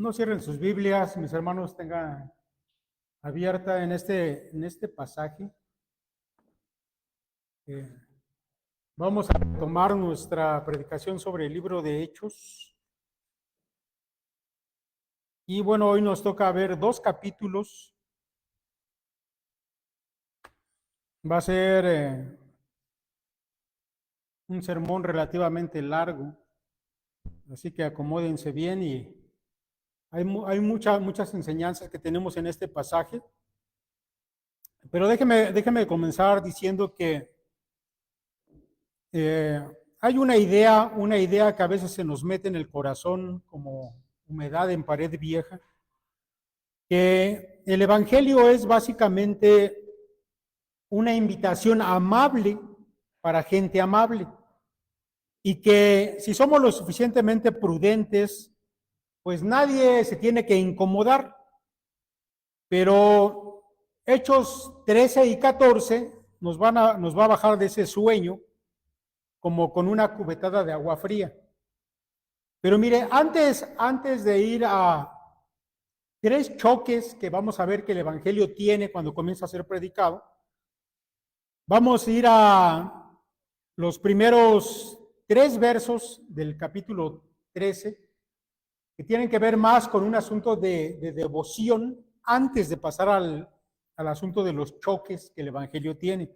No cierren sus Biblias, mis hermanos, tengan abierta en este pasaje. Vamos a tomar nuestra predicación sobre el libro de Hechos. Y bueno, hoy nos toca ver 2 capítulos. Va a ser un sermón relativamente largo, así que acomódense bien y hay muchas enseñanzas que tenemos en este pasaje. Pero déjeme comenzar diciendo que hay una idea que a veces se nos mete en el corazón como humedad en pared vieja, que el Evangelio es básicamente una invitación amable para gente amable, y que si somos lo suficientemente prudentes, pues nadie se tiene que incomodar. Pero Hechos 13 y 14 nos va a bajar de ese sueño como con una cubetada de agua fría. Pero mire, antes de ir a 3 choques que vamos a ver que el Evangelio tiene cuando comienza a ser predicado, vamos a ir a los primeros 3 versos del capítulo 13, que tienen que ver más con un asunto de devoción antes de pasar al asunto de los choques que el Evangelio tiene.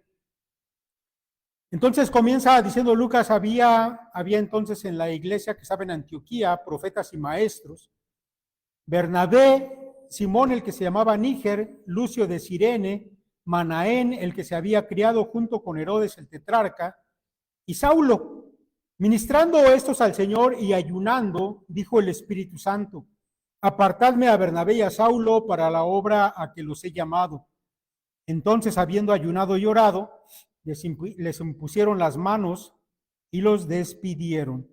Entonces comienza diciendo Lucas, había entonces en la iglesia que estaba en Antioquía profetas y maestros: Bernabé, Simón el que se llamaba Níger, Lucio de Cirene, Manaén el que se había criado junto con Herodes el tetrarca, y Saulo. Ministrando estos al Señor y ayunando, dijo el Espíritu Santo: apartadme a Bernabé y a Saulo para la obra a que los he llamado. Entonces, habiendo ayunado y orado, les impusieron las manos y los despidieron.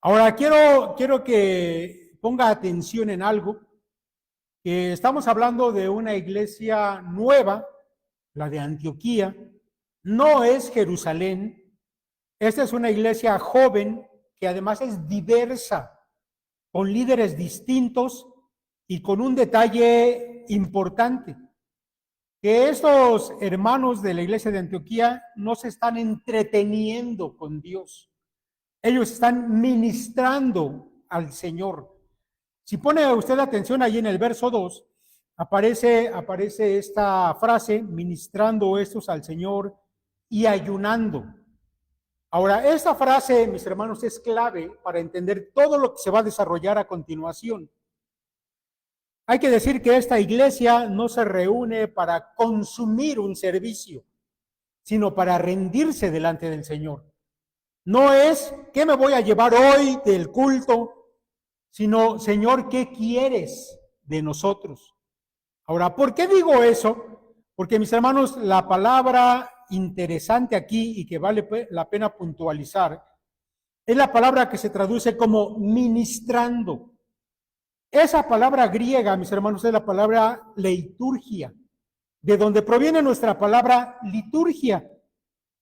Ahora quiero que ponga atención en algo, que estamos hablando de una iglesia nueva, la de Antioquía. No es Jerusalén. Esta es una iglesia joven que además es diversa, con líderes distintos y con un detalle importante: que estos hermanos de la iglesia de Antioquía no se están entreteniendo con Dios. Ellos están ministrando al Señor. Si pone usted atención ahí en el verso 2, aparece esta frase: ministrando estos al Señor y ayunando. Ahora, esta frase, mis hermanos, es clave para entender todo lo que se va a desarrollar a continuación. Hay que decir que esta iglesia no se reúne para consumir un servicio, sino para rendirse delante del Señor. No es ¿qué me voy a llevar hoy del culto?, sino Señor, ¿qué quieres de nosotros? Ahora, ¿por qué digo eso? Porque, mis hermanos, la palabra interesante aquí y que vale la pena puntualizar es la palabra que se traduce como ministrando. Esa palabra griega, mis hermanos, es la palabra liturgia, de donde proviene nuestra palabra liturgia.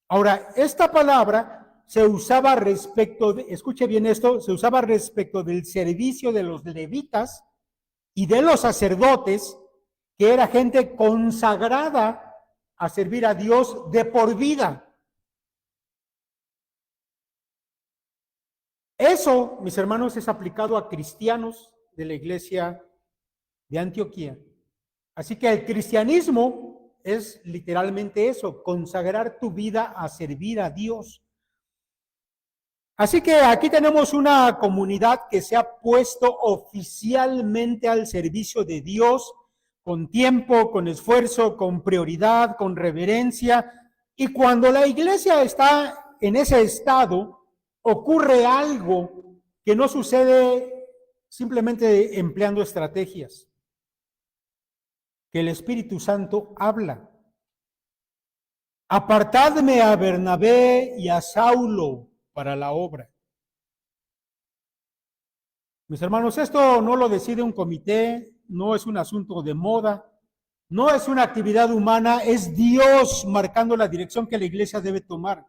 Ahora, esta palabra se usaba respecto de, escuche bien esto, se usaba respecto del servicio de los levitas y de los sacerdotes, que era gente consagrada a servir a Dios de por vida. Eso, mis hermanos, es aplicado a cristianos de la iglesia de Antioquía. Así que el cristianismo es literalmente eso: consagrar tu vida a servir a Dios. Así que aquí tenemos una comunidad que se ha puesto oficialmente al servicio de Dios, con tiempo, con esfuerzo, con prioridad, con reverencia. Y cuando la iglesia está en ese estado, ocurre algo que no sucede simplemente empleando estrategias: que el Espíritu Santo habla. Apartadme a Bernabé y a Saulo para la obra. Mis hermanos, esto no lo decide un comité, no es un asunto de moda, no es una actividad humana, es Dios marcando la dirección que la iglesia debe tomar.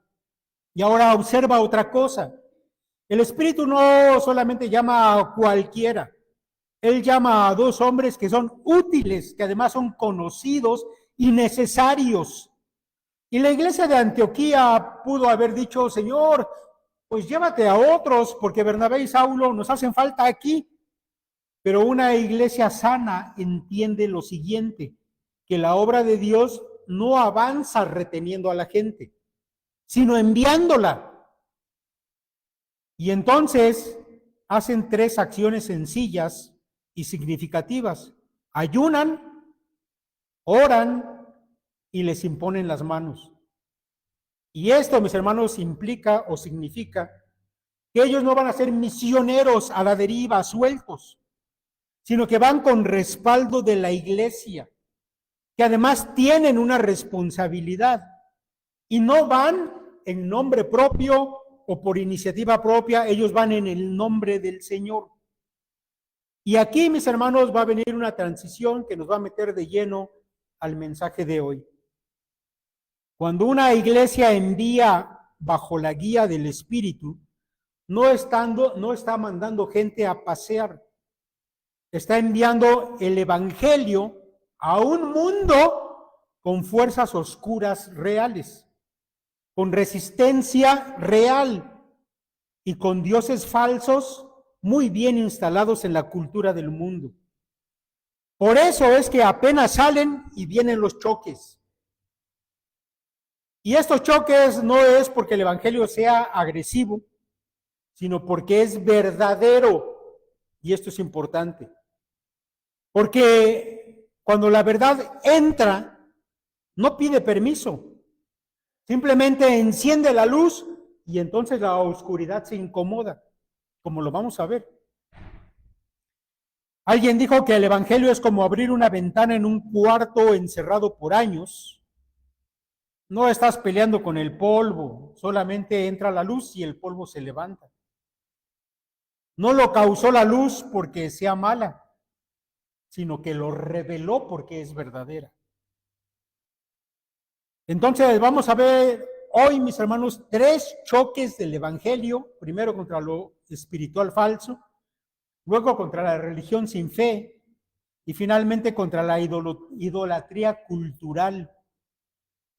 Y ahora observa otra cosa: El Espíritu no solamente llama a cualquiera, Él llama a dos hombres que son útiles, que además son conocidos y necesarios. Y la iglesia de Antioquía pudo haber dicho, Señor, pues llévate a otros, porque Bernabé y Saulo nos hacen falta aquí. Pero una iglesia sana entiende lo siguiente, que la obra de Dios no avanza reteniendo a la gente, sino enviándola. Y entonces hacen tres acciones sencillas y significativas. Ayunan, oran y les imponen las manos. Y esto, mis hermanos, implica o significa que ellos no van a ser misioneros a la deriva, sueltos, sino que van con respaldo de la iglesia, que además tienen una responsabilidad y no van en nombre propio o por iniciativa propia, ellos van en el nombre del Señor. Y aquí, mis hermanos, va a venir una transición que nos va a meter de lleno al mensaje de hoy. Cuando una iglesia envía bajo la guía del Espíritu, no está mandando gente a pasear, está enviando el Evangelio a un mundo con fuerzas oscuras reales, con resistencia real y con dioses falsos muy bien instalados en la cultura del mundo. Por eso es que apenas salen y vienen los choques. Y estos choques no es porque el Evangelio sea agresivo, sino porque es verdadero. Y esto es importante. Porque cuando la verdad entra, no pide permiso. Simplemente enciende la luz y entonces la oscuridad se incomoda, como lo vamos a ver. Alguien dijo que el Evangelio es como abrir una ventana en un cuarto encerrado por años. No estás peleando con el polvo, solamente entra la luz y el polvo se levanta. No lo causó la luz porque sea mala, sino que lo reveló porque es verdadera. Entonces vamos a ver hoy, mis hermanos, tres choques del Evangelio. Primero contra lo espiritual falso, luego contra la religión sin fe y finalmente contra la idolatría cultural.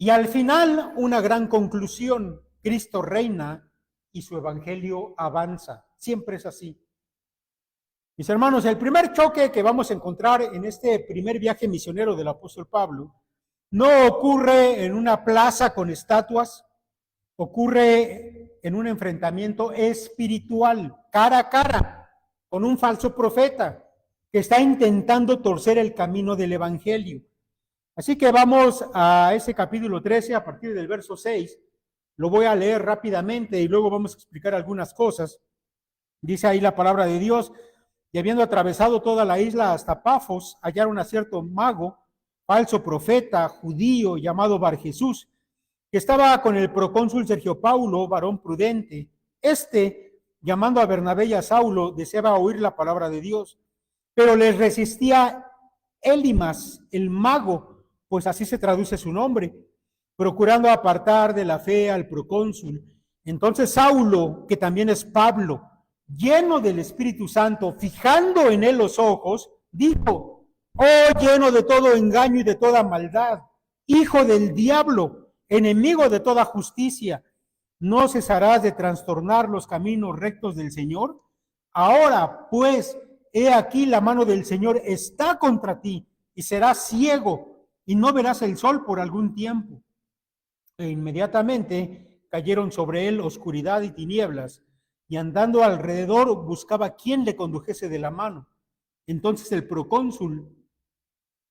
Y al final una gran conclusión: Cristo reina y su Evangelio avanza. Siempre es así. Mis hermanos, el primer choque que vamos a encontrar en este primer viaje misionero del apóstol Pablo no ocurre en una plaza con estatuas, ocurre en un enfrentamiento espiritual, cara a cara, con un falso profeta que está intentando torcer el camino del Evangelio. Así que vamos a ese capítulo 13, a partir del verso 6. Lo voy a leer rápidamente y luego vamos a explicar algunas cosas. Dice ahí la palabra de Dios: y habiendo atravesado toda la isla hasta Pafos, hallaron a cierto mago, falso profeta, judío, llamado Bar Jesús, que estaba con el procónsul Sergio Paulo, varón prudente. Llamando a Bernabé y a Saulo, deseaba oír la palabra de Dios, pero les resistía Elimas, el mago, pues así se traduce su nombre, procurando apartar de la fe al procónsul. Entonces Saulo, que también es Pablo, lleno del Espíritu Santo, fijando en él los ojos, dijo: oh, lleno de todo engaño y de toda maldad, hijo del diablo, enemigo de toda justicia, ¿no cesarás de trastornar los caminos rectos del Señor? Ahora, pues, he aquí la mano del Señor está contra ti, y serás ciego, y no verás el sol por algún tiempo. E inmediatamente cayeron sobre él oscuridad y tinieblas, y andando alrededor buscaba quién le condujese de la mano. Entonces el procónsul,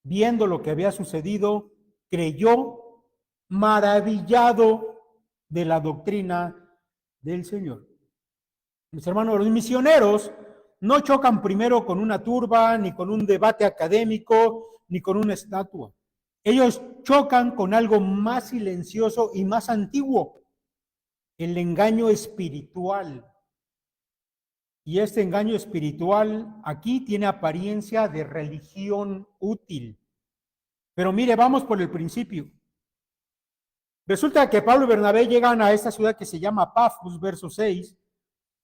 viendo lo que había sucedido, creyó, maravillado de la doctrina del Señor. Mis hermanos, los misioneros no chocan primero con una turba, ni con un debate académico, ni con una estatua. Ellos chocan con algo más silencioso y más antiguo: el engaño espiritual. Y este engaño espiritual aquí tiene apariencia de religión útil. Pero mire, vamos por el principio. Resulta que Pablo y Bernabé llegan a esta ciudad que se llama Pafos, verso 6,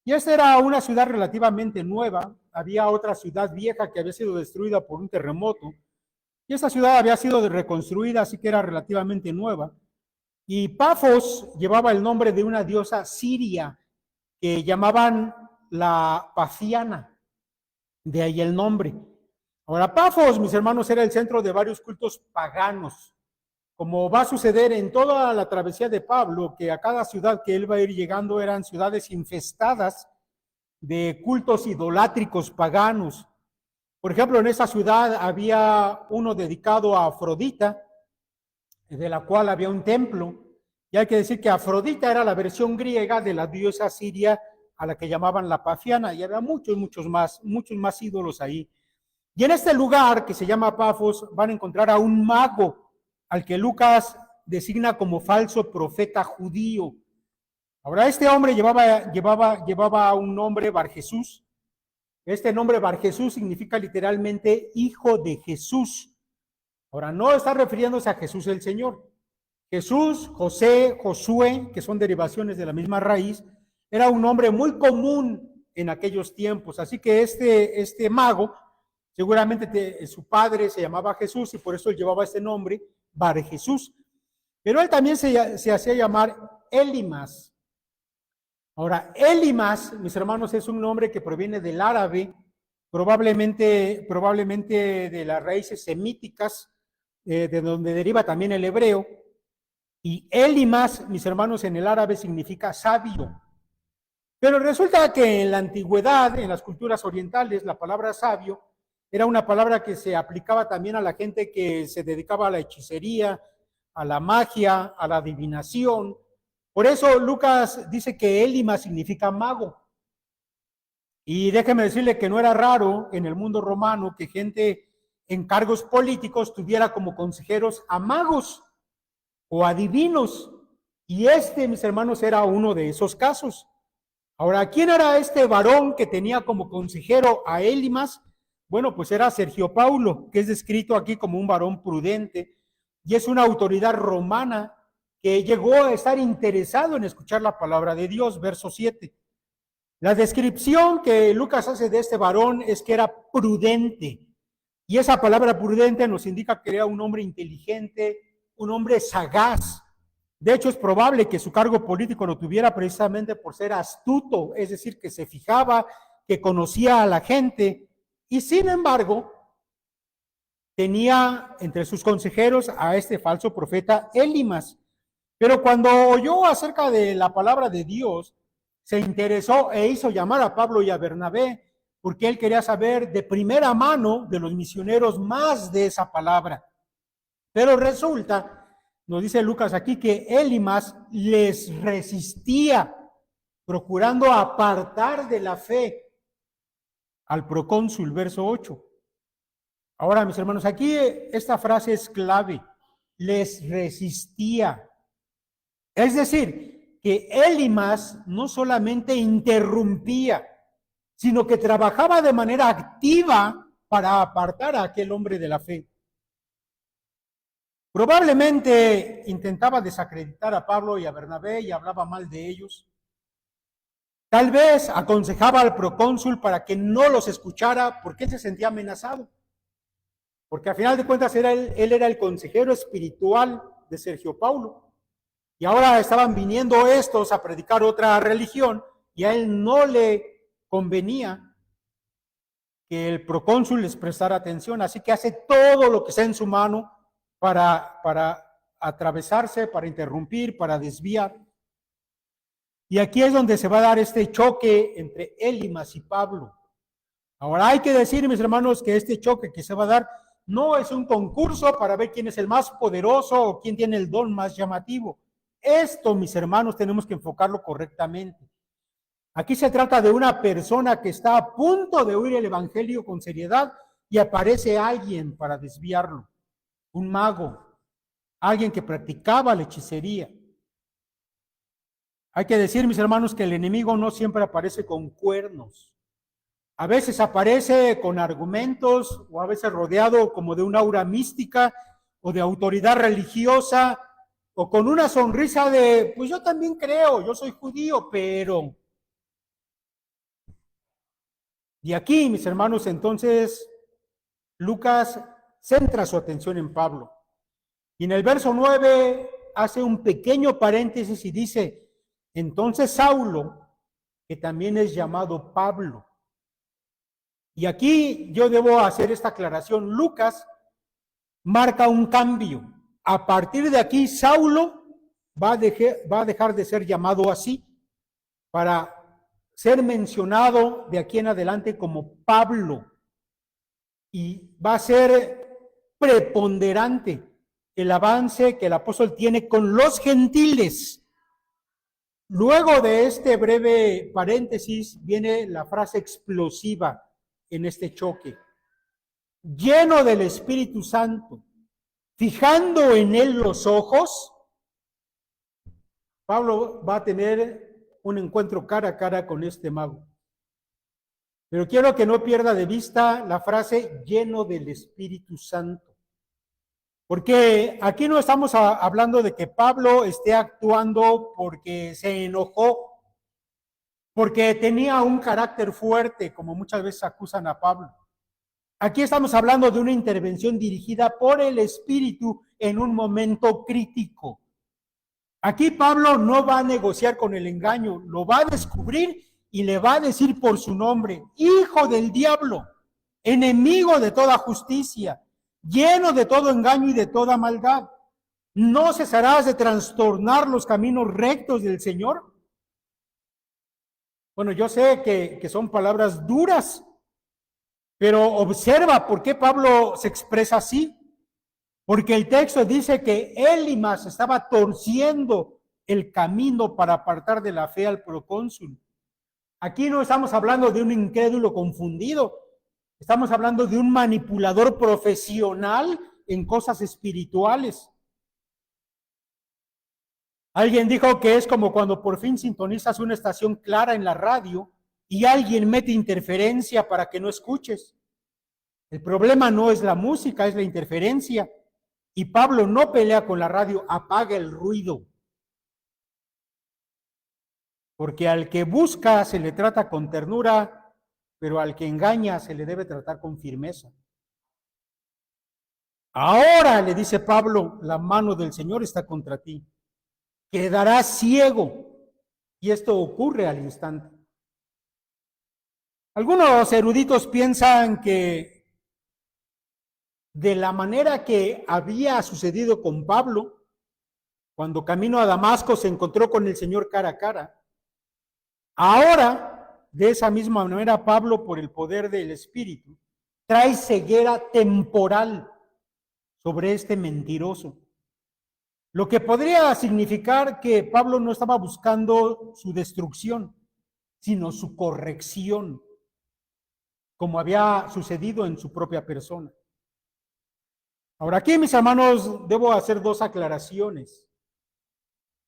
Y esta era una ciudad relativamente nueva. Había otra ciudad vieja que había sido destruida por un terremoto. Y esta ciudad había sido reconstruida, así que era relativamente nueva. Y Pafos llevaba el nombre de una diosa siria que llamaban la Pafiana, de ahí el nombre. Ahora, Pafos, mis hermanos, era el centro de varios cultos paganos, como va a suceder en toda la travesía de Pablo, que a cada ciudad que él va a ir llegando eran ciudades infestadas de cultos idolátricos paganos. Por ejemplo, en esa ciudad había uno dedicado a Afrodita, de la cual había un templo, y hay que decir que Afrodita era la versión griega de la diosa siria a la que llamaban la Pafiana, y había muchos más ídolos ahí. Y en este lugar que se llama Pafos van a encontrar a un mago al que Lucas designa como falso profeta judío. Ahora, este hombre llevaba un nombre, Bar Jesús. Este nombre Bar Jesús significa literalmente hijo de Jesús. Ahora, no está refiriéndose a Jesús el Señor. Jesús, José, Josué, que son derivaciones de la misma raíz, era un nombre muy común en aquellos tiempos. Así que este mago, seguramente su padre se llamaba Jesús y por eso él llevaba este nombre, Bar Jesús. Pero él también se hacía llamar Elimas. Ahora, Elimas, mis hermanos, es un nombre que proviene del árabe, probablemente de las raíces semíticas, de donde deriva también el hebreo. Y Elimas, mis hermanos, en el árabe significa sabio. Pero resulta que en la antigüedad, en las culturas orientales, la palabra sabio era una palabra que se aplicaba también a la gente que se dedicaba a la hechicería, a la magia, a la adivinación. Por eso Lucas dice que Elimas significa mago. Y déjeme decirle que no era raro en el mundo romano que gente en cargos políticos tuviera como consejeros a magos o adivinos. Y mis hermanos, era uno de esos casos. Ahora, ¿quién era este varón que tenía como consejero a Elimas? Bueno, pues era Sergio Paulo, que es descrito aquí como un varón prudente y es una autoridad romana que llegó a estar interesado en escuchar la palabra de Dios, verso 7. La descripción que Lucas hace de este varón es que era prudente. Y esa palabra prudente nos indica que era un hombre inteligente, un hombre sagaz. De hecho, es probable que su cargo político lo tuviera precisamente por ser astuto, es decir, que se fijaba, que conocía a la gente. Y sin embargo, tenía entre sus consejeros a este falso profeta Elimas. Pero cuando oyó acerca de la palabra de Dios, se interesó e hizo llamar a Pablo y a Bernabé, porque él quería saber de primera mano de los misioneros más de esa palabra. Pero resulta, nos dice Lucas aquí, que Elimas les resistía, procurando apartar de la fe al procónsul, verso 8. Ahora, mis hermanos, aquí esta frase es clave, les resistía. Es decir, que Elimas no solamente interrumpía, sino que trabajaba de manera activa para apartar a aquel hombre de la fe. Probablemente intentaba desacreditar a Pablo y a Bernabé y hablaba mal de ellos. Tal vez aconsejaba al procónsul para que no los escuchara porque él se sentía amenazado. Porque a final de cuentas él era el consejero espiritual de Sergio Paulo. Y ahora estaban viniendo estos a predicar otra religión y a él no le convenía que el procónsul les prestara atención. Así que hace todo lo que está en su mano para atravesarse, para interrumpir, para desviar. Y aquí es donde se va a dar este choque entre Elimas y Pablo. Ahora hay que decir, mis hermanos, que este choque que se va a dar no es un concurso para ver quién es el más poderoso o quién tiene el don más llamativo. Esto, mis hermanos, tenemos que enfocarlo correctamente. Aquí se trata de una persona que está a punto de oír el evangelio con seriedad y aparece alguien para desviarlo. Un mago, alguien que practicaba la hechicería. Hay que decir, mis hermanos, que el enemigo no siempre aparece con cuernos. A veces aparece con argumentos o a veces rodeado como de una aura mística o de autoridad religiosa o con una sonrisa de, pues yo también creo, yo soy judío, pero De aquí, mis hermanos, entonces, Lucas centra su atención en Pablo. Y en el verso 9 hace un pequeño paréntesis y dice, entonces Saulo, que también es llamado Pablo. Y aquí yo debo hacer esta aclaración. Lucas marca un cambio. A partir de aquí, Saulo va a dejar de ser llamado así para ser mencionado de aquí en adelante como Pablo. Y va a ser preponderante el avance que el apóstol tiene con los gentiles. Luego de este breve paréntesis viene la frase explosiva en este choque. Lleno del Espíritu Santo, fijando en él los ojos, Pablo va a tener un encuentro cara a cara con este mago. Pero quiero que no pierda de vista la frase lleno del Espíritu Santo. Porque aquí no estamos hablando de que Pablo esté actuando porque se enojó, porque tenía un carácter fuerte, como muchas veces acusan a Pablo. Aquí estamos hablando de una intervención dirigida por el Espíritu en un momento crítico. Aquí Pablo no va a negociar con el engaño, lo va a descubrir y le va a decir por su nombre, hijo del diablo, enemigo de toda justicia, lleno de todo engaño y de toda maldad. ¿No cesarás de trastornar los caminos rectos del Señor? Bueno, yo sé que son palabras duras, pero observa por qué Pablo se expresa así. Porque el texto dice que Elimas estaba torciendo el camino para apartar de la fe al procónsul. Aquí no estamos hablando de un incrédulo confundido, estamos hablando de un manipulador profesional en cosas espirituales. Alguien dijo que es como cuando por fin sintonizas una estación clara en la radio y alguien mete interferencia para que no escuches. El problema no es la música, es la interferencia. Y Pablo no pelea con la radio, apaga el ruido. Porque al que busca se le trata con ternura, pero al que engaña se le debe tratar con firmeza. Ahora, le dice Pablo, la mano del Señor está contra ti. Quedarás ciego. Y esto ocurre al instante. Algunos eruditos piensan que de la manera que había sucedido con Pablo, cuando camino a Damasco se encontró con el Señor cara a cara, ahora, de esa misma manera, Pablo, por el poder del Espíritu, trae ceguera temporal sobre este mentiroso. Lo que podría significar que Pablo no estaba buscando su destrucción, sino su corrección, como había sucedido en su propia persona. Ahora aquí, mis hermanos, debo hacer dos aclaraciones.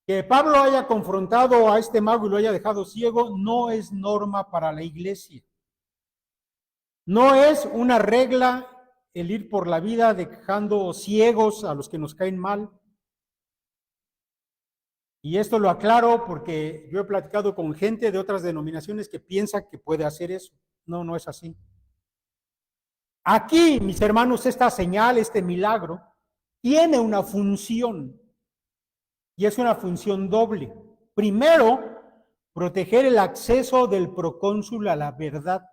Que Pablo haya confrontado a este mago y lo haya dejado ciego no es norma para la iglesia. No es una regla el ir por la vida dejando ciegos a los que nos caen mal. Y esto lo aclaro porque yo he platicado con gente de otras denominaciones que piensa que puede hacer eso. No, no es así. Aquí, mis hermanos, esta señal, este milagro, tiene una función. Y es una función doble. Primero, proteger el acceso del procónsul a la verdad.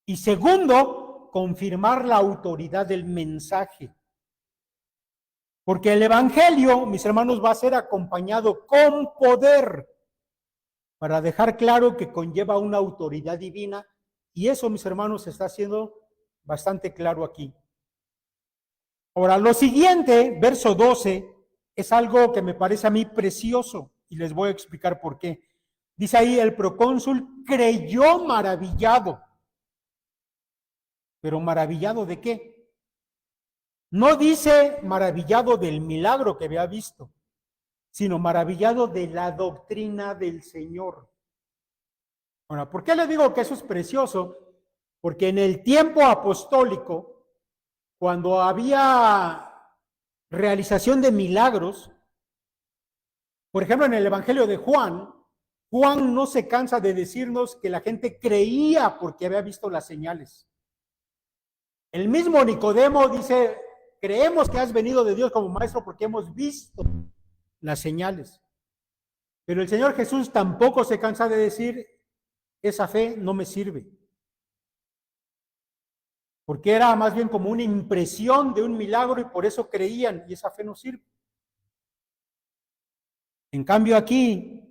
Y segundo, confirmar la autoridad del mensaje. Porque el evangelio, mis hermanos, va a ser acompañado con poder para dejar claro que conlleva una autoridad divina. Y eso, mis hermanos, está siendo bastante claro aquí. Ahora, lo siguiente, verso 12, es algo que me parece a mí precioso y les voy a explicar por qué. Dice ahí, el procónsul creyó maravillado. ¿Pero maravillado de qué? No dice maravillado del milagro que había visto, sino maravillado de la doctrina del Señor. Ahora, ¿por qué le digo que eso es precioso? Porque en el tiempo apostólico, cuando había realización de milagros, por ejemplo, en el Evangelio de Juan, Juan no se cansa de decirnos que la gente creía porque había visto las señales. El mismo Nicodemo dice, creemos que has venido de Dios como maestro porque hemos visto las señales. Pero el Señor Jesús tampoco se cansa de decir, esa fe no me sirve. Porque era más bien como una impresión de un milagro y por eso creían, y esa fe no sirve. En cambio aquí,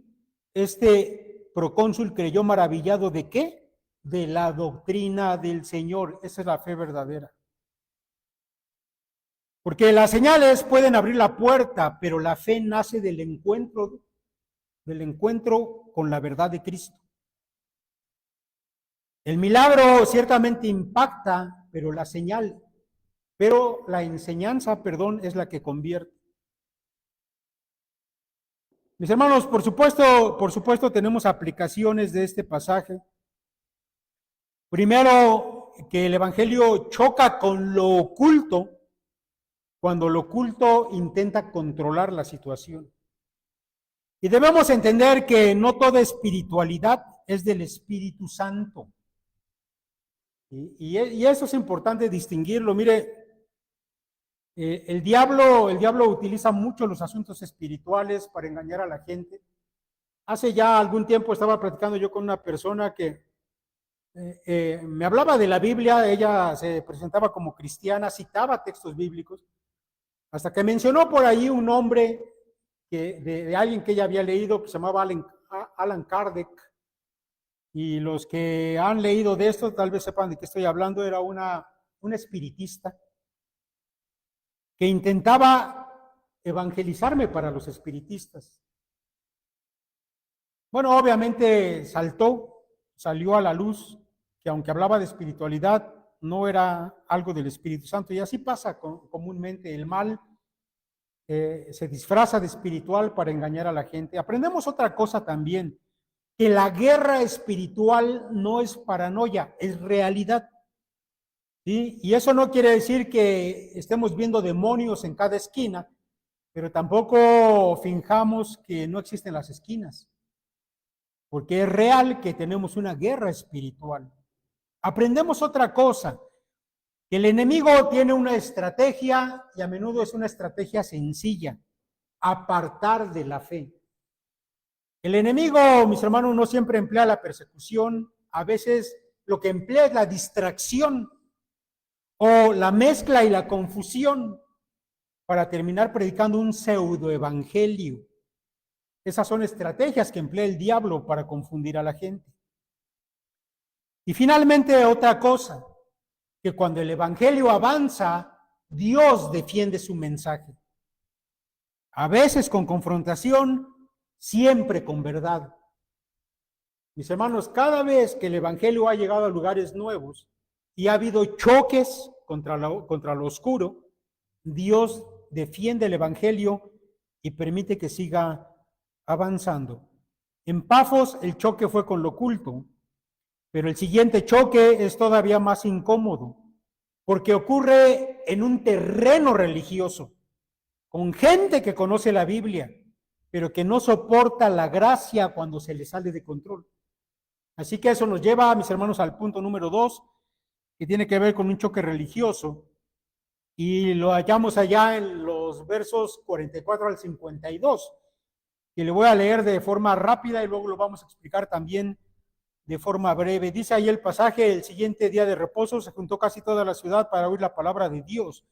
este procónsul creyó maravillado ¿de qué? De la doctrina del Señor. Esa es la fe verdadera. Porque las señales pueden abrir la puerta, pero la fe nace del encuentro con la verdad de Cristo. El milagro ciertamente impacta, pero la enseñanza, es la que convierte. Mis hermanos, por supuesto tenemos aplicaciones de este pasaje. Primero, que el Evangelio choca con lo oculto cuando lo oculto intenta controlar la situación. Y debemos entender que no toda espiritualidad es del Espíritu Santo. Y eso es importante distinguirlo. Mire, el diablo utiliza mucho los asuntos espirituales para engañar a la gente. Hace ya algún tiempo estaba platicando yo con una persona que me hablaba de la Biblia. Ella se presentaba como cristiana, citaba textos bíblicos, hasta que mencionó por ahí un nombre de alguien que ella había leído, que se llamaba Alan Kardec. Y los que han leído de esto tal vez sepan de qué estoy hablando. Era un espiritista que intentaba evangelizarme para los espiritistas. Bueno, obviamente salió a la luz que aunque hablaba de espiritualidad, no era algo del Espíritu Santo. Y así pasa comúnmente. El mal se disfraza de espiritual para engañar a la gente. Aprendemos otra cosa también, que la guerra espiritual no es paranoia, es realidad. ¿Sí? Y eso no quiere decir que estemos viendo demonios en cada esquina, pero tampoco finjamos que no existen las esquinas, porque es real que tenemos una guerra espiritual. Aprendemos otra cosa, que el enemigo tiene una estrategia, y a menudo es una estrategia sencilla: apartar de la fe. El enemigo, mis hermanos, no siempre emplea la persecución. A veces lo que emplea es la distracción o la mezcla y la confusión para terminar predicando un pseudoevangelio. Esas son estrategias que emplea el diablo para confundir a la gente. Y finalmente, otra cosa, que cuando el evangelio avanza, Dios defiende su mensaje. A veces con confrontación, siempre con verdad. Mis hermanos, cada vez que el evangelio ha llegado a lugares nuevos y ha habido choques contra lo oscuro, Dios defiende el evangelio y permite que siga avanzando. En Pafos el choque fue con lo oculto, pero el siguiente choque es todavía más incómodo, porque ocurre en un terreno religioso, con gente que conoce la Biblia, pero que no soporta la gracia cuando se le sale de control. Así que eso nos lleva, mis hermanos, al punto número 2, que tiene que ver con un choque religioso, y lo hallamos allá en los versos 44 al 52, que le voy a leer de forma rápida y luego lo vamos a explicar también de forma breve. Dice ahí el pasaje: el siguiente día de reposo se juntó casi toda la ciudad para oír la palabra de Dios.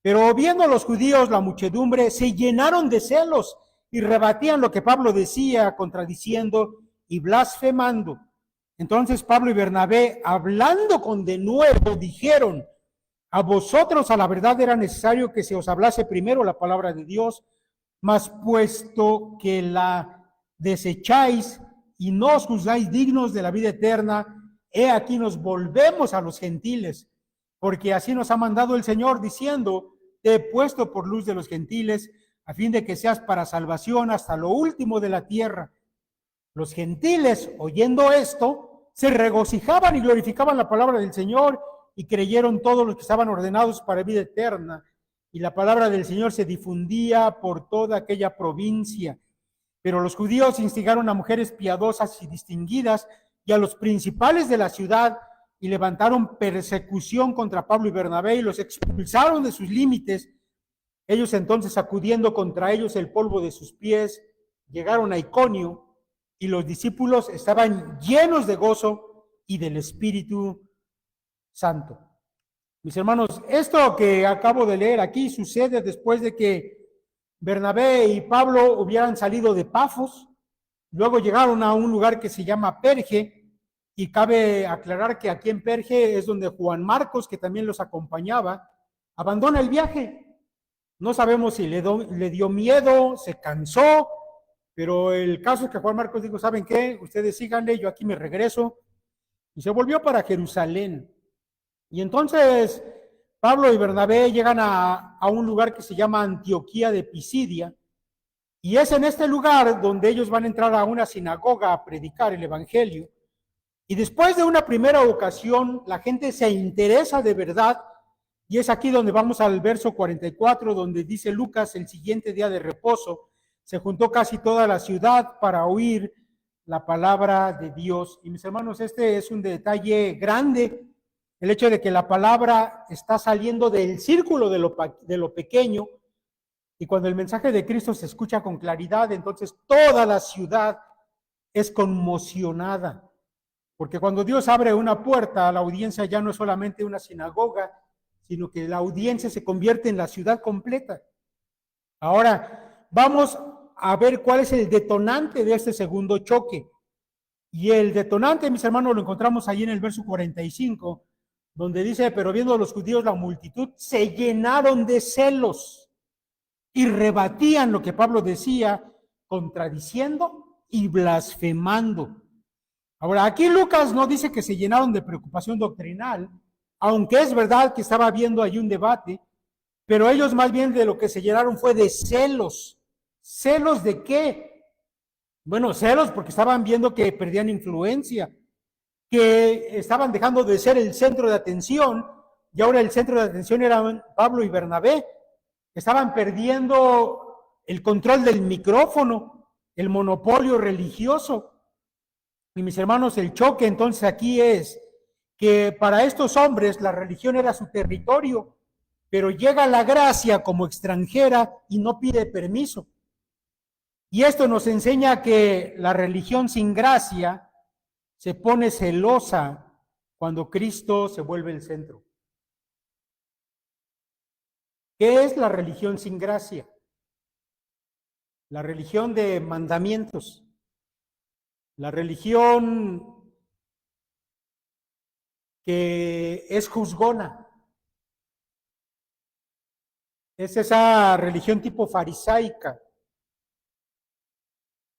Pero viendo los judíos la muchedumbre, se llenaron de celos y rebatían lo que Pablo decía, contradiciendo y blasfemando. Entonces Pablo y Bernabé, hablando con denuedo, dijeron: a vosotros a la verdad era necesario que se os hablase primero la palabra de Dios, mas puesto que la desecháis y no os juzgáis dignos de la vida eterna, he aquí nos volvemos a los gentiles, porque así nos ha mandado el Señor, diciendo: te he puesto por luz de los gentiles, a fin de que seas para salvación hasta lo último de la tierra. Los gentiles, oyendo esto, se regocijaban y glorificaban la palabra del Señor, y creyeron todos los que estaban ordenados para vida eterna. Y la palabra del Señor se difundía por toda aquella provincia. Pero los judíos instigaron a mujeres piadosas y distinguidas y a los principales de la ciudad y levantaron persecución contra Pablo y Bernabé y los expulsaron de sus límites. Ellos entonces, sacudiendo contra ellos el polvo de sus pies, llegaron a Iconio y los discípulos estaban llenos de gozo y del Espíritu Santo. Mis hermanos, esto que acabo de leer aquí sucede después de que Bernabé y Pablo hubieran salido de Pafos, luego llegaron a un lugar que se llama Perge, y cabe aclarar que aquí en Perge es donde Juan Marcos, que también los acompañaba, abandona el viaje. No sabemos si le dio miedo, se cansó, pero el caso es que Juan Marcos dijo, ¿saben qué? Ustedes síganle, yo aquí me regreso, y se volvió para Jerusalén. Y entonces Pablo y Bernabé llegan a un lugar que se llama Antioquía de Pisidia, y es en este lugar donde ellos van a entrar a una sinagoga a predicar el evangelio. Y después de una primera ocasión, la gente se interesa de verdad, y es aquí donde vamos al verso 44, donde dice Lucas, el siguiente día de reposo, se juntó casi toda la ciudad para oír la palabra de Dios. Y mis hermanos, este es un detalle grande, el hecho de que la palabra está saliendo del círculo de lo pequeño, y cuando el mensaje de Cristo se escucha con claridad, entonces toda la ciudad es conmocionada. Porque cuando Dios abre una puerta, la audiencia ya no es solamente una sinagoga, sino que la audiencia se convierte en la ciudad completa. Ahora, vamos a ver cuál es el detonante de este segundo choque. Y el detonante, mis hermanos, lo encontramos ahí en el verso 45, donde dice, pero viendo a los judíos la multitud, se llenaron de celos y rebatían lo que Pablo decía, contradiciendo y blasfemando. Ahora, aquí Lucas no dice que se llenaron de preocupación doctrinal, aunque es verdad que estaba habiendo ahí un debate, pero ellos más bien de lo que se llenaron fue de celos. ¿Celos de qué? Bueno, celos porque estaban viendo que perdían influencia, que estaban dejando de ser el centro de atención, y ahora el centro de atención eran Pablo y Bernabé. Estaban perdiendo el control del micrófono, el monopolio religioso. Y mis hermanos, el choque entonces aquí es que para estos hombres la religión era su territorio, pero llega la gracia como extranjera y no pide permiso. Y esto nos enseña que la religión sin gracia se pone celosa cuando Cristo se vuelve el centro. ¿Qué es la religión sin gracia? La religión de mandamientos. La religión que es juzgona. Es esa religión tipo farisaica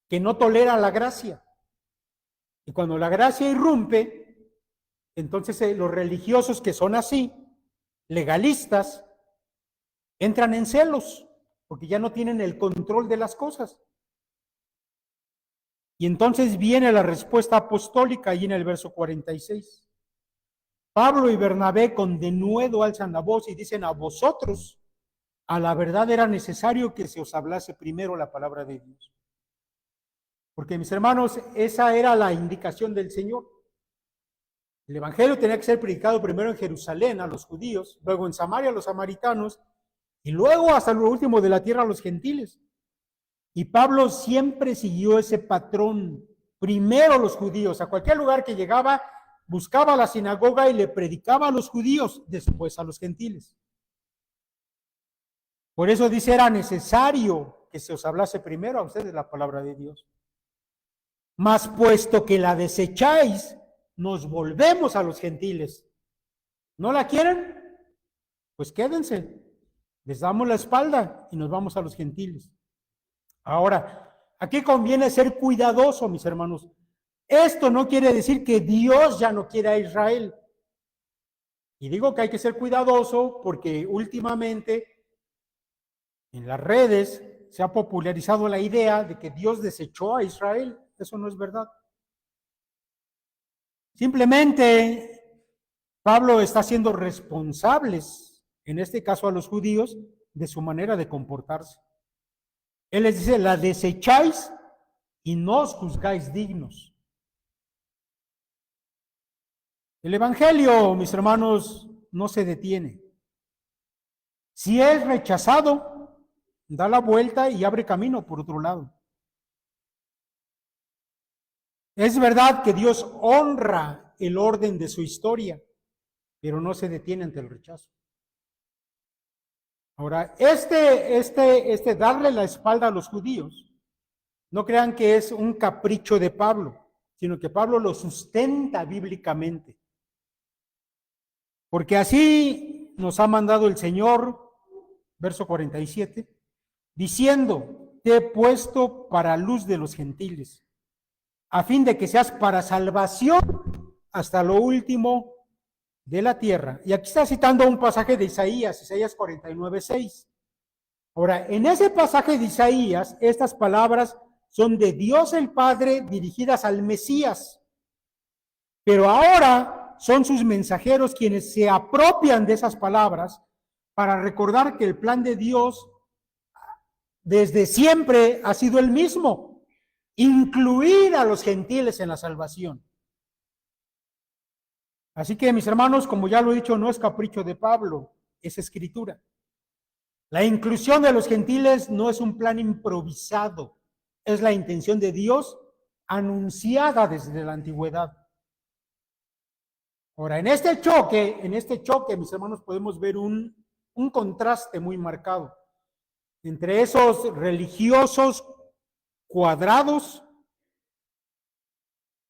que no tolera la gracia. Y cuando la gracia irrumpe, entonces los religiosos que son así, legalistas, entran en celos, porque ya no tienen el control de las cosas. Y entonces viene la respuesta apostólica ahí en el verso 46. Pablo y Bernabé con denuedo alzan la voz y dicen, a vosotros, a la verdad era necesario que se os hablase primero la palabra de Dios. Porque mis hermanos, esa era la indicación del Señor. El evangelio tenía que ser predicado primero en Jerusalén a los judíos, luego en Samaria a los samaritanos, y luego hasta lo último de la tierra a los gentiles. Y Pablo siempre siguió ese patrón. Primero los judíos, a cualquier lugar que llegaba, buscaba la sinagoga y le predicaba a los judíos, después a los gentiles. Por eso dice, era necesario que se os hablase primero a ustedes la palabra de Dios. Mas puesto que la desecháis, nos volvemos a los gentiles. ¿No la quieren? Pues quédense. Les damos la espalda y nos vamos a los gentiles. Ahora, aquí conviene ser cuidadoso, mis hermanos. Esto no quiere decir que Dios ya no quiere a Israel. Y digo que hay que ser cuidadoso porque últimamente en las redes se ha popularizado la idea de que Dios desechó a Israel. Eso no es verdad. Simplemente Pablo está siendo responsables, en este caso a los judíos, de su manera de comportarse. Él les dice, la desecháis y no os juzgáis dignos. El Evangelio, mis hermanos, no se detiene. Si es rechazado, da la vuelta y abre camino por otro lado. Es verdad que Dios honra el orden de su historia, pero no se detiene ante el rechazo. Ahora, darle la espalda a los judíos, no crean que es un capricho de Pablo, sino que Pablo lo sustenta bíblicamente. Porque así nos ha mandado el Señor, verso 47, diciendo, te he puesto para luz de los gentiles, a fin de que seas para salvación hasta lo último de la tierra. Y aquí está citando un pasaje de Isaías 49:6. Ahora, en ese pasaje de Isaías, estas palabras son de Dios el Padre dirigidas al Mesías. Pero ahora son sus mensajeros quienes se apropian de esas palabras para recordar que el plan de Dios desde siempre ha sido el mismo, incluir a los gentiles en la salvación. Así que, mis hermanos, como ya lo he dicho, no es capricho de Pablo, es escritura. La inclusión de los gentiles no es un plan improvisado, es la intención de Dios anunciada desde la antigüedad. Ahora, en este choque, mis hermanos, podemos ver un contraste muy marcado entre esos religiosos cuadrados,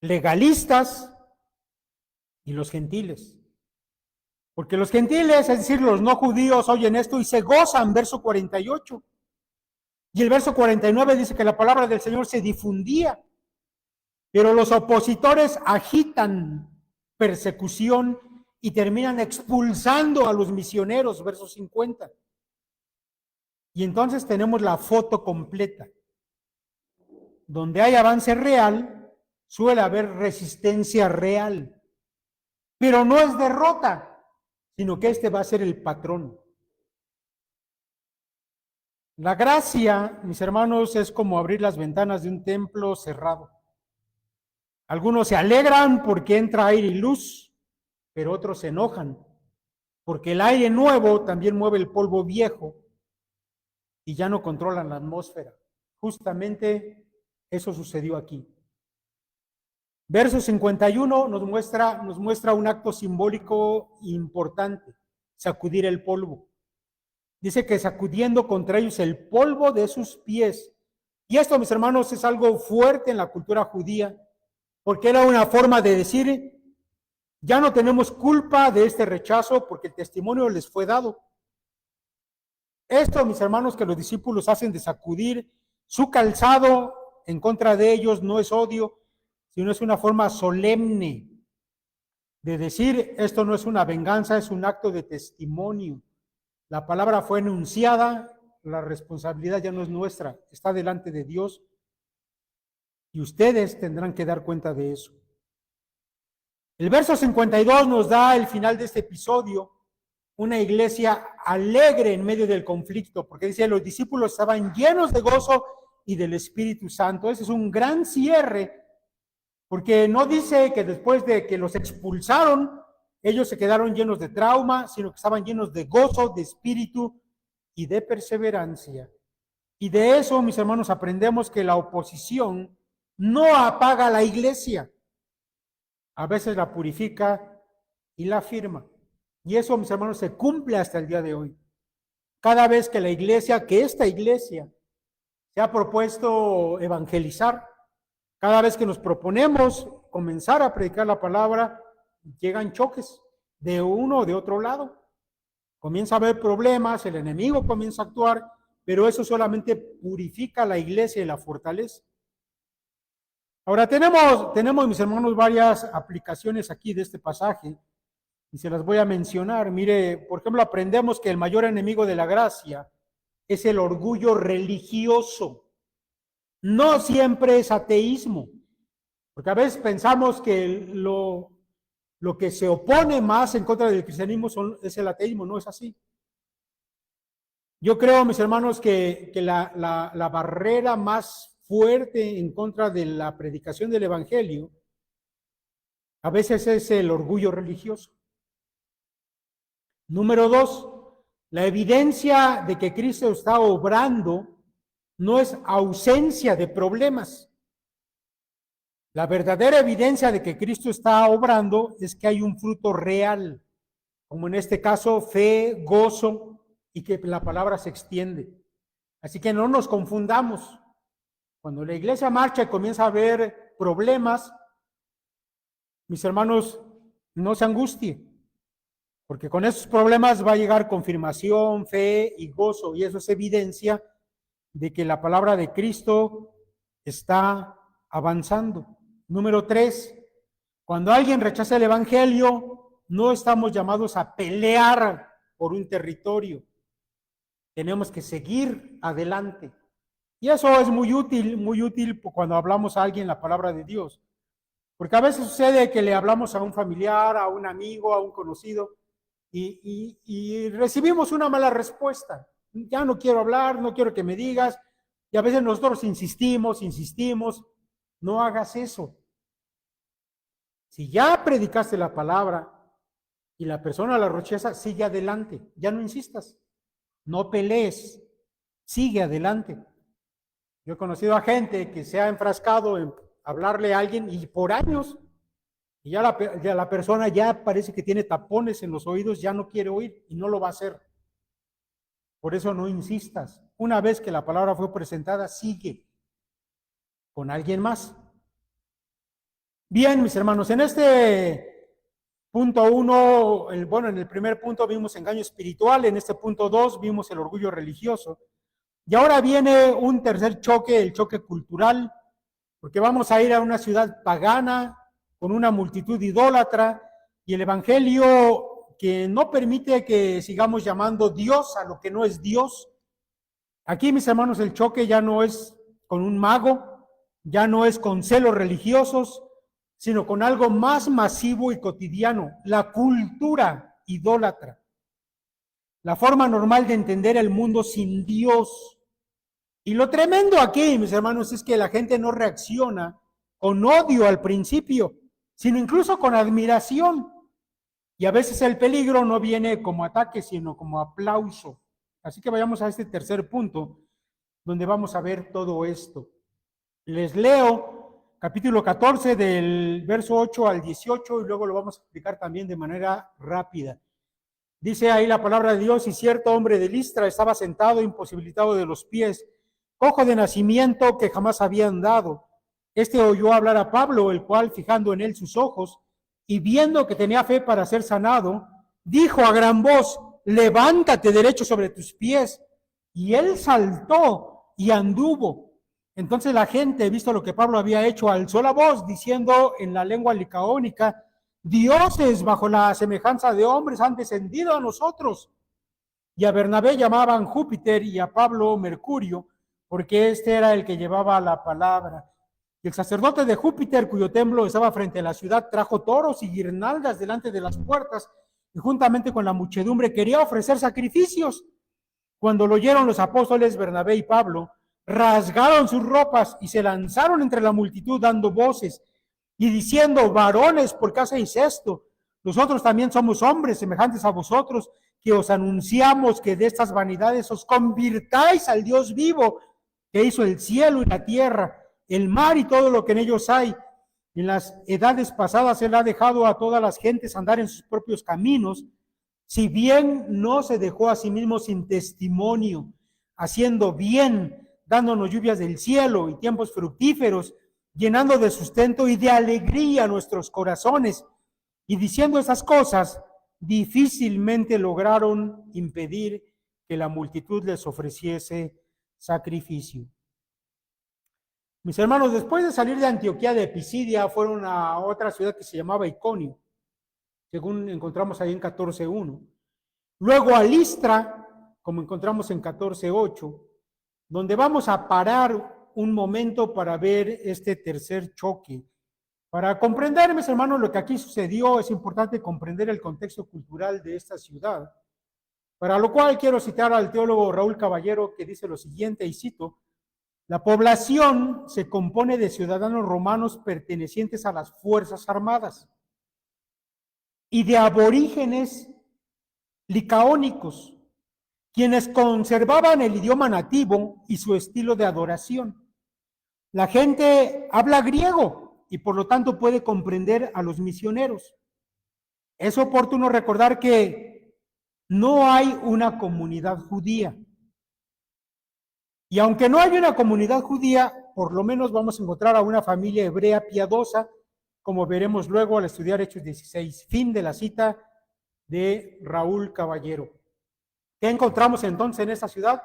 legalistas, y los gentiles. Porque los gentiles, es decir, los no judíos, oyen esto y se gozan, verso 48. Y el verso 49 dice que la palabra del Señor se difundía, pero los opositores agitan persecución y terminan expulsando a los misioneros, verso 50. Y entonces tenemos la foto completa. Donde hay avance real, suele haber resistencia real. Pero no es derrota, sino que este va a ser el patrón. La gracia, mis hermanos, es como abrir las ventanas de un templo cerrado. Algunos se alegran porque entra aire y luz, pero otros se enojan porque el aire nuevo también mueve el polvo viejo y ya no controlan la atmósfera. Justamente eso sucedió aquí. Verso 51 nos muestra un acto simbólico importante, sacudir el polvo. Dice que sacudiendo contra ellos el polvo de sus pies. Y esto, mis hermanos, es algo fuerte en la cultura judía, porque era una forma de decir, ya no tenemos culpa de este rechazo porque el testimonio les fue dado. Esto, mis hermanos, que los discípulos hacen de sacudir su calzado en contra de ellos, no es odio, sino es una forma solemne de decir, esto no es una venganza, es un acto de testimonio. La palabra fue enunciada, la responsabilidad ya no es nuestra, está delante de Dios y ustedes tendrán que dar cuenta de eso. El verso 52 nos da el final de este episodio, una iglesia alegre en medio del conflicto, porque dice, los discípulos estaban llenos de gozo y del Espíritu Santo. Ese es un gran cierre, porque no dice que después de que los expulsaron, ellos se quedaron llenos de trauma, sino que estaban llenos de gozo, de espíritu y de perseverancia. Y de eso, mis hermanos, aprendemos que la oposición no apaga la iglesia. A veces la purifica y la afirma. Y eso, mis hermanos, se cumple hasta el día de hoy. Cada vez que esta iglesia se ha propuesto evangelizar, cada vez que nos proponemos comenzar a predicar la palabra, llegan choques de uno o de otro lado. Comienza a haber problemas, el enemigo comienza a actuar, pero eso solamente purifica la iglesia y la fortalece. Ahora tenemos, mis hermanos, varias aplicaciones aquí de este pasaje y se las voy a mencionar. Mire, por ejemplo, aprendemos que el mayor enemigo de la gracia es el orgullo religioso. No siempre es ateísmo, porque a veces pensamos que lo que se opone más en contra del cristianismo es el ateísmo, no es así. Yo creo, mis hermanos, que la barrera más fuerte en contra de la predicación del evangelio, a veces es el orgullo religioso. Número 2, la evidencia de que Cristo está obrando no es ausencia de problemas. La verdadera evidencia de que Cristo está obrando es que hay un fruto real, como en este caso fe, gozo, y que la palabra se extiende. Así que no nos confundamos. Cuando la iglesia marcha y comienza a haber problemas, mis hermanos, no se angustien, porque con esos problemas va a llegar confirmación, fe y gozo, y eso es evidencia de que la palabra de Cristo está avanzando. Número 3, cuando alguien rechaza el evangelio, no estamos llamados a pelear por un territorio. Tenemos que seguir adelante. Y eso es muy útil cuando hablamos a alguien la palabra de Dios. Porque a veces sucede que le hablamos a un familiar, a un amigo, a un conocido, y recibimos una mala respuesta. Ya no quiero hablar, no quiero que me digas. Y a veces nosotros insistimos. No hagas eso. Si ya predicaste la palabra y la persona la rechaza, sigue adelante. Ya no insistas. No pelees. Sigue adelante. Yo he conocido a gente que se ha enfrascado en hablarle a alguien y por años, y ya la persona ya parece que tiene tapones en los oídos, ya no quiere oír y no lo va a hacer. Por eso no insistas. Una vez que la palabra fue presentada, sigue con alguien más. Bien, mis hermanos, en este punto 1, en el primer punto vimos engaño espiritual, en este punto 2 vimos el orgullo religioso. Y ahora viene un tercer choque, el choque cultural, porque vamos a ir a una ciudad pagana con una multitud idólatra y el evangelio que no permite que sigamos llamando Dios a lo que no es Dios. Aquí, mis hermanos, el choque ya no es con un mago, ya no es con celos religiosos, sino con algo más masivo y cotidiano, la cultura idólatra. La forma normal de entender el mundo sin Dios. Y lo tremendo aquí, mis hermanos, es que la gente no reacciona con odio al principio, sino incluso con admiración. Y a veces el peligro no viene como ataque, sino como aplauso. Así que vayamos a este tercer punto, donde vamos a ver todo esto. Les leo capítulo 14 del verso 8 al 18 y luego lo vamos a explicar también de manera rápida. Dice ahí la palabra de Dios: y cierto hombre de Listra estaba sentado imposibilitado de los pies, cojo de nacimiento, que jamás había andado. Este oyó hablar a Pablo, el cual, fijando en él sus ojos y viendo que tenía fe para ser sanado, dijo a gran voz: levántate derecho sobre tus pies. Y él saltó y anduvo. Entonces la gente, visto lo que Pablo había hecho, alzó la voz diciendo en la lengua licaónica: dioses bajo la semejanza de hombres han descendido a nosotros. Y a Bernabé llamaban Júpiter y a Pablo Mercurio, porque este era el que llevaba la palabra. Y el sacerdote de Júpiter, cuyo templo estaba frente a la ciudad, trajo toros y guirnaldas delante de las puertas, y juntamente con la muchedumbre quería ofrecer sacrificios. Cuando lo oyeron los apóstoles Bernabé y Pablo, rasgaron sus ropas y se lanzaron entre la multitud dando voces y diciendo: varones, ¿por qué hacéis esto? Nosotros también somos hombres semejantes a vosotros, que os anunciamos que de estas vanidades os convirtáis al Dios vivo, que hizo el cielo y la tierra, el mar y todo lo que en ellos hay. En las edades pasadas él ha dejado a todas las gentes andar en sus propios caminos, si bien no se dejó a sí mismo sin testimonio, haciendo bien, dándonos lluvias del cielo y tiempos fructíferos, llenando de sustento y de alegría nuestros corazones. Y diciendo esas cosas, difícilmente lograron impedir que la multitud les ofreciese sacrificio. Mis hermanos, después de salir de Antioquía de Pisidia, fueron a otra ciudad que se llamaba Iconio, según encontramos ahí en 14:1. Luego a Listra, como encontramos en 14:8, donde vamos a parar un momento para ver este tercer choque. Para comprender, mis hermanos, lo que aquí sucedió, es importante comprender el contexto cultural de esta ciudad. Para lo cual quiero citar al teólogo Raúl Caballero, que dice lo siguiente, y cito: La población se compone de ciudadanos romanos pertenecientes a las Fuerzas Armadas y de aborígenes licaónicos, quienes conservaban el idioma nativo y su estilo de adoración. La gente habla griego y por lo tanto puede comprender a los misioneros. Es oportuno recordar que no hay una comunidad judía. Y aunque no hay una comunidad judía, por lo menos vamos a encontrar a una familia hebrea piadosa, como veremos luego al estudiar Hechos 16. Fin de la cita de Raúl Caballero. ¿Qué encontramos entonces en esta ciudad?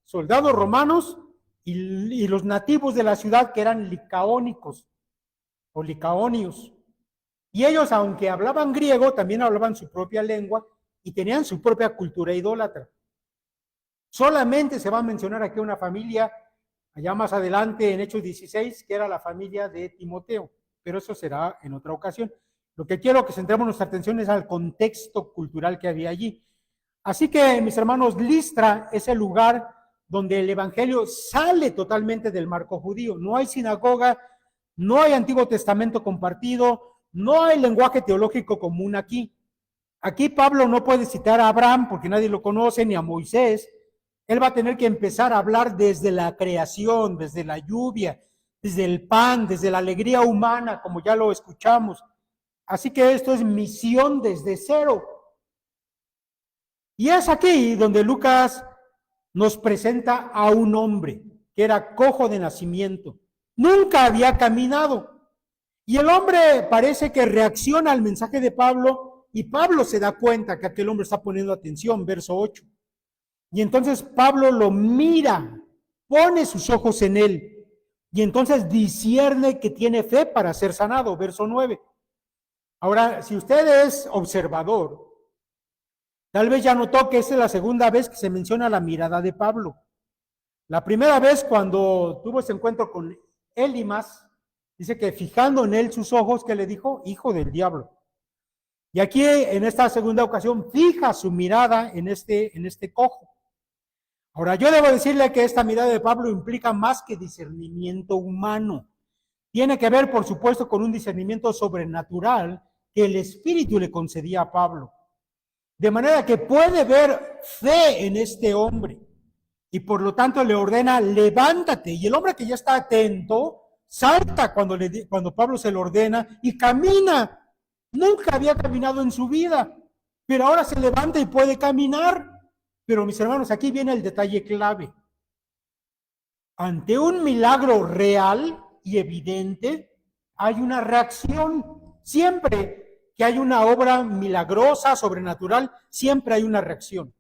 Soldados romanos y los nativos de la ciudad, que eran licaónicos o licaonios. Y ellos, aunque hablaban griego, también hablaban su propia lengua y tenían su propia cultura idólatra. Solamente se va a mencionar aquí una familia, allá más adelante en Hechos 16, que era la familia de Timoteo, pero eso será en otra ocasión. Lo que quiero que centremos nuestra atención es al contexto cultural que había allí. Así que, mis hermanos, Listra es el lugar donde el evangelio sale totalmente del marco judío. No hay sinagoga, no hay Antiguo Testamento compartido, no hay lenguaje teológico común aquí. Aquí Pablo no puede citar a Abraham porque nadie lo conoce, ni a Moisés. Él va a tener que empezar a hablar desde la creación, desde la lluvia, desde el pan, desde la alegría humana, como ya lo escuchamos. Así que esto es misión desde cero. Y es aquí donde Lucas nos presenta a un hombre que era cojo de nacimiento. Nunca había caminado. Y el hombre parece que reacciona al mensaje de Pablo y Pablo se da cuenta que aquel hombre está poniendo atención, verso 8. Y entonces Pablo lo mira, pone sus ojos en él y entonces discierne que tiene fe para ser sanado, verso 9. Ahora, si usted es observador, tal vez ya notó que esta es la segunda vez que se menciona la mirada de Pablo. La primera vez cuando tuvo ese encuentro con Elimas, dice que fijando en él sus ojos, que le dijo, hijo del diablo. Y aquí en esta segunda ocasión fija su mirada en este cojo. Ahora, yo debo decirle que esta mirada de Pablo implica más que discernimiento humano. Tiene que ver, por supuesto, con un discernimiento sobrenatural que el Espíritu le concedía a Pablo. De manera que puede ver fe en este hombre. Y por lo tanto le ordena, levántate. Y el hombre que ya está atento, salta cuando Pablo se lo ordena y camina. Nunca había caminado en su vida, pero ahora se levanta y puede caminar. Pero mis hermanos, aquí viene el detalle clave. Ante un milagro real y evidente, hay una reacción. Siempre que hay una obra milagrosa, sobrenatural, siempre hay una reacción.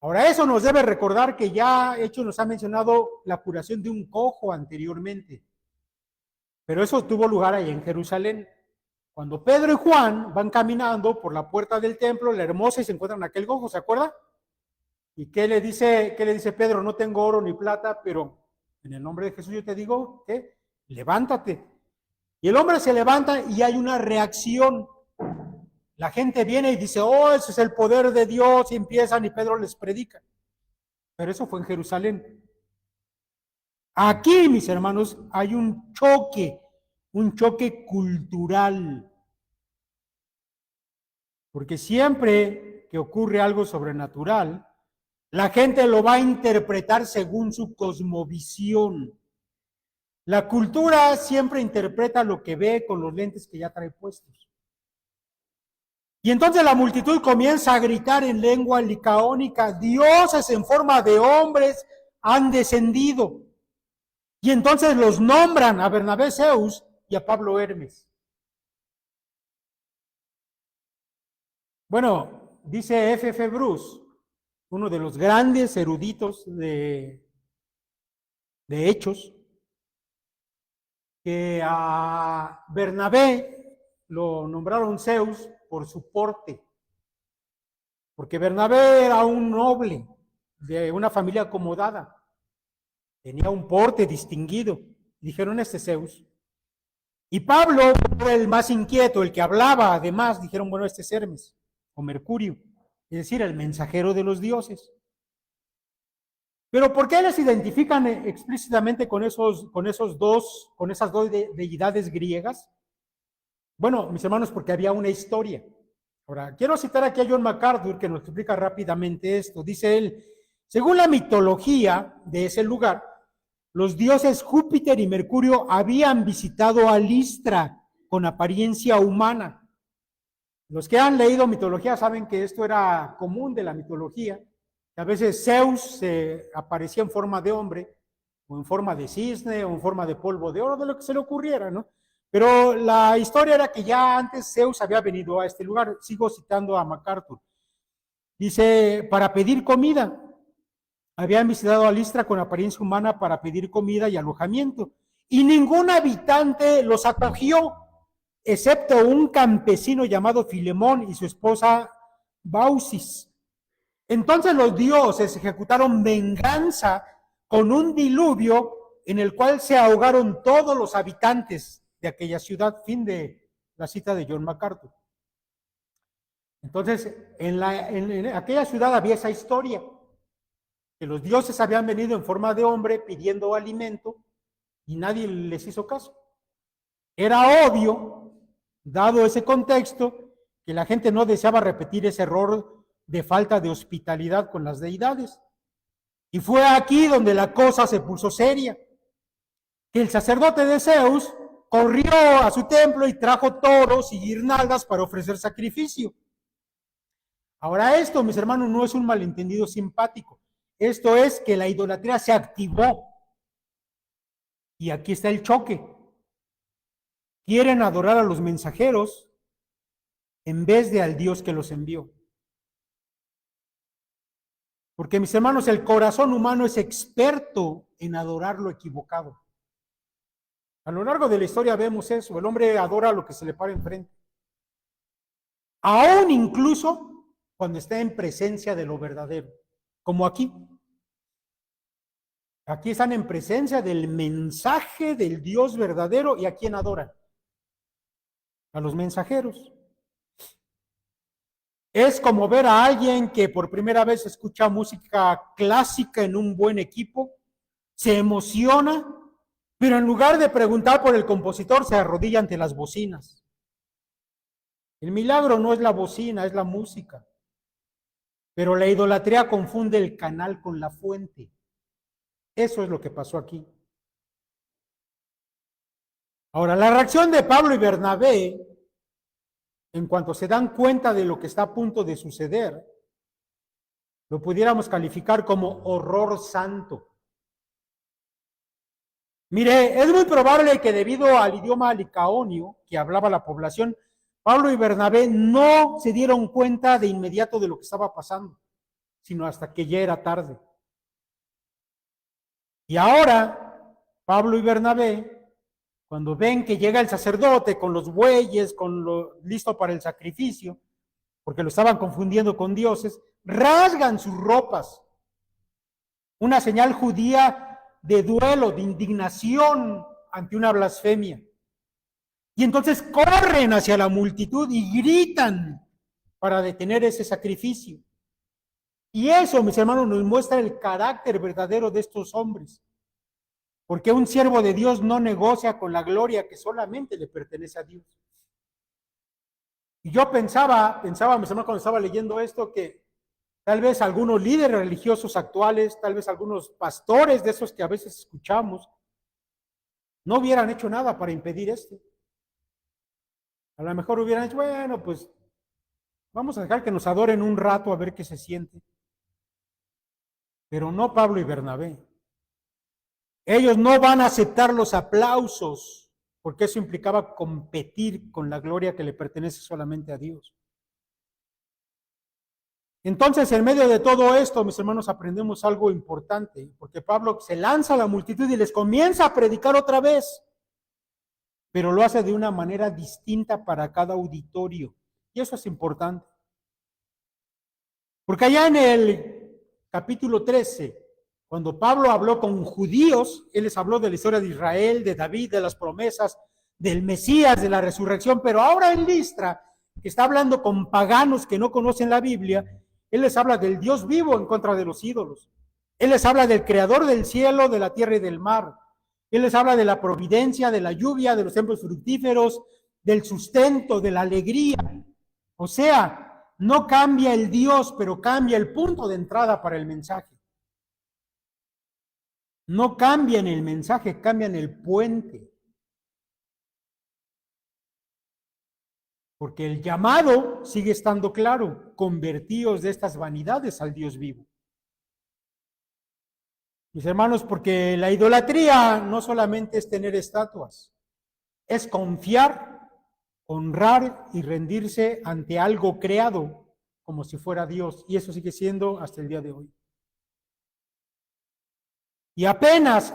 Ahora, eso nos debe recordar que ya Hechos nos ha mencionado la curación de un cojo anteriormente. Pero eso tuvo lugar ahí en Jerusalén. Cuando Pedro y Juan van caminando por la puerta del templo, la hermosa, y se encuentran aquel cojo, ¿se acuerda? ¿Y qué le dice Pedro? No tengo oro ni plata, pero en el nombre de Jesús yo te digo, ¿qué? Levántate. Y el hombre se levanta y hay una reacción. La gente viene y dice, oh, ese es el poder de Dios, y empiezan y Pedro les predica. Pero eso fue en Jerusalén. Aquí, mis hermanos, hay un choque cultural. Porque siempre que ocurre algo sobrenatural, la gente lo va a interpretar según su cosmovisión. La cultura siempre interpreta lo que ve con los lentes que ya trae puestos. Y entonces la multitud comienza a gritar en lengua licaónica, dioses en forma de hombres han descendido. Y entonces los nombran a Bernabé Zeus y a Pablo Hermes. Bueno, dice F.F. Bruce, uno de los grandes eruditos de Hechos, que a Bernabé lo nombraron Zeus por su porte, porque Bernabé era un noble de una familia acomodada, tenía un porte distinguido, dijeron este Zeus. Y Pablo era el más inquieto, el que hablaba, además, dijeron, bueno, este es Hermes o Mercurio, es decir, el mensajero de los dioses. Pero ¿por qué les identifican explícitamente con esas dos deidades griegas? Bueno, mis hermanos, porque había una historia. Ahora, quiero citar aquí a John MacArthur, que nos explica rápidamente esto. Dice él, según la mitología de ese lugar, los dioses Júpiter y Mercurio habían visitado a Listra con apariencia humana. Los que han leído mitología saben que esto era común de la mitología, que a veces Zeus aparecía en forma de hombre, o en forma de cisne, o en forma de polvo de oro, de lo que se le ocurriera, ¿no? Pero la historia era que ya antes Zeus había venido a este lugar. Sigo citando a MacArthur. Dice, para pedir comida. Habían visitado a Listra con apariencia humana para pedir comida y alojamiento. Y ningún habitante los acogió, excepto un campesino llamado Filemón y su esposa Baucis. Entonces los dioses ejecutaron venganza con un diluvio en el cual se ahogaron todos los habitantes de aquella ciudad. Fin de la cita de John MacArthur. Entonces, en aquella ciudad había esa historia, que los dioses habían venido en forma de hombre pidiendo alimento y nadie les hizo caso. Era obvio, dado ese contexto, que la gente no deseaba repetir ese error de falta de hospitalidad con las deidades. Y fue aquí donde la cosa se puso seria, que el sacerdote de Zeus corrió a su templo y trajo toros y guirnaldas para ofrecer sacrificio. Ahora esto, mis hermanos, no es un malentendido simpático. Esto es que la idolatría se activó. Y aquí está el choque. Quieren adorar a los mensajeros en vez de al Dios que los envió. Porque, mis hermanos, el corazón humano es experto en adorar lo equivocado. A lo largo de la historia vemos eso. El hombre adora lo que se le para enfrente. Aún incluso cuando está en presencia de lo verdadero. Como aquí. Aquí están en presencia del mensaje del Dios verdadero. ¿Y a quién adoran? A los mensajeros. Es como ver a alguien que por primera vez escucha música clásica en un buen equipo, se emociona, pero en lugar de preguntar por el compositor, se arrodilla ante las bocinas. El milagro no es la bocina, es la música. Pero la idolatría confunde el canal con la fuente. Eso es lo que pasó aquí. Ahora, la reacción de Pablo y Bernabé, en cuanto se dan cuenta de lo que está a punto de suceder, lo pudiéramos calificar como horror santo. Mire, es muy probable que debido al idioma licaonio que hablaba la población, Pablo y Bernabé no se dieron cuenta de inmediato de lo que estaba pasando, sino hasta que ya era tarde. Y ahora, Pablo y Bernabé, cuando ven que llega el sacerdote con los bueyes, listo para el sacrificio, porque lo estaban confundiendo con dioses, rasgan sus ropas. Una señal judía de duelo, de indignación ante una blasfemia. Y entonces corren hacia la multitud y gritan para detener ese sacrificio. Y eso, mis hermanos, nos muestra el carácter verdadero de estos hombres. Porque un siervo de Dios no negocia con la gloria que solamente le pertenece a Dios. Y yo pensaba, mis hermanos, cuando estaba leyendo esto, que tal vez algunos líderes religiosos actuales, tal vez algunos pastores de esos que a veces escuchamos, no hubieran hecho nada para impedir esto. A lo mejor hubieran dicho, bueno, pues vamos a dejar que nos adoren un rato a ver qué se siente. Pero no Pablo y Bernabé. Ellos no van a aceptar los aplausos, porque eso implicaba competir con la gloria que le pertenece solamente a Dios. Entonces, en medio de todo esto, mis hermanos, aprendemos algo importante, porque Pablo se lanza a la multitud y les comienza a predicar otra vez, pero lo hace de una manera distinta para cada auditorio, y eso es importante. Porque allá en el capítulo 13, cuando Pablo habló con judíos, él les habló de la historia de Israel, de David, de las promesas, del Mesías, de la resurrección, pero ahora en Listra, que está hablando con paganos que no conocen la Biblia, él les habla del Dios vivo en contra de los ídolos. Él les habla del creador del cielo, de la tierra y del mar. Él les habla de la providencia, de la lluvia, de los tiempos fructíferos, del sustento, de la alegría. O sea, no cambia el Dios, pero cambia el punto de entrada para el mensaje. No cambian el mensaje, cambian el puente. Porque el llamado sigue estando claro: convertíos de estas vanidades al Dios vivo. Mis hermanos, porque la idolatría no solamente es tener estatuas, es confiar, honrar y rendirse ante algo creado como si fuera Dios. Y eso sigue siendo hasta el día de hoy. Y apenas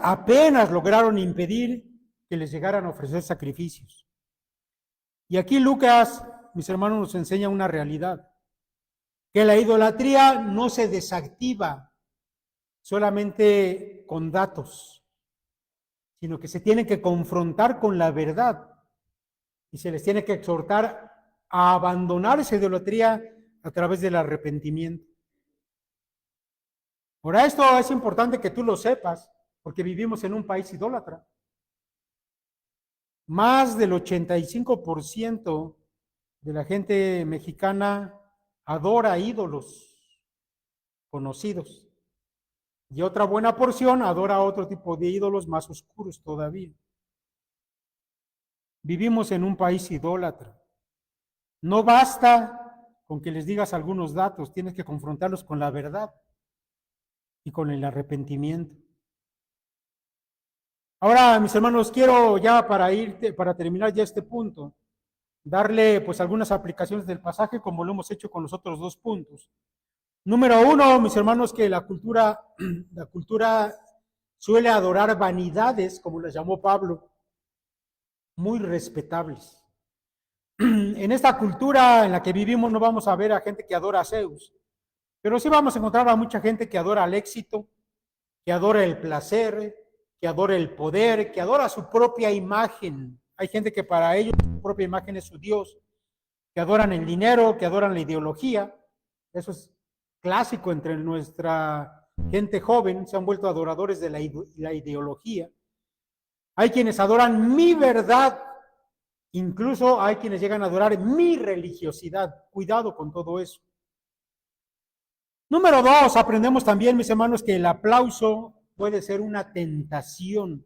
lograron impedir que les llegaran a ofrecer sacrificios. Y aquí Lucas, mis hermanos, nos enseña una realidad: que la idolatría no se desactiva solamente con datos, sino que se tiene que confrontar con la verdad y se les tiene que exhortar a abandonar esa idolatría a través del arrepentimiento. Ahora, esto es importante que tú lo sepas, porque vivimos en un país idólatra. Más del 85% de la gente mexicana adora ídolos conocidos. Y otra buena porción adora otro tipo de ídolos más oscuros todavía. Vivimos en un país idólatra. No basta con que les digas algunos datos, tienes que confrontarlos con la verdad y con el arrepentimiento. Ahora, mis hermanos, quiero ya para terminar ya este punto, darle pues algunas aplicaciones del pasaje como lo hemos hecho con los otros dos puntos. Número uno, mis hermanos, que la cultura suele adorar vanidades, como las llamó Pablo, muy respetables. En esta cultura en la que vivimos no vamos a ver a gente que adora a Zeus, pero sí vamos a encontrar a mucha gente que adora el éxito, que adora el placer, que adora el poder, que adora su propia imagen. Hay gente que para ellos su propia imagen es su Dios, que adoran el dinero, que adoran la ideología. Eso es clásico entre nuestra gente joven, se han vuelto adoradores de la ideología. Hay quienes adoran mi verdad, incluso hay quienes llegan a adorar mi religiosidad. Cuidado con todo eso. Número dos, aprendemos también, mis hermanos, que el aplauso puede ser una tentación,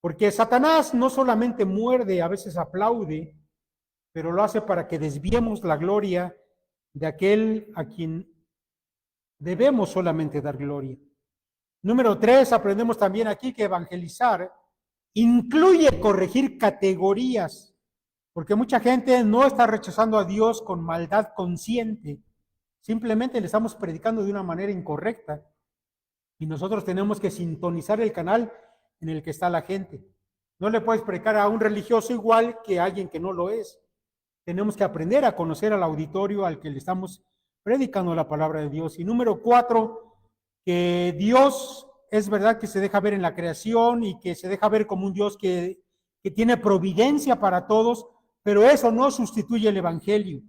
porque Satanás no solamente muerde, a veces aplaude, pero lo hace para que desviemos la gloria de aquel a quien debemos solamente dar gloria. Número tres, aprendemos también aquí que evangelizar incluye corregir categorías, porque mucha gente no está rechazando a Dios con maldad consciente, simplemente le estamos predicando de una manera incorrecta y nosotros tenemos que sintonizar el canal en el que está la gente. No le puedes predicar a un religioso igual que a alguien que no lo es. Tenemos que aprender a conocer al auditorio al que le estamos predicando la palabra de Dios. Y número cuatro, que Dios es verdad que se deja ver en la creación y que se deja ver como un Dios que tiene providencia para todos, pero eso no sustituye el evangelio.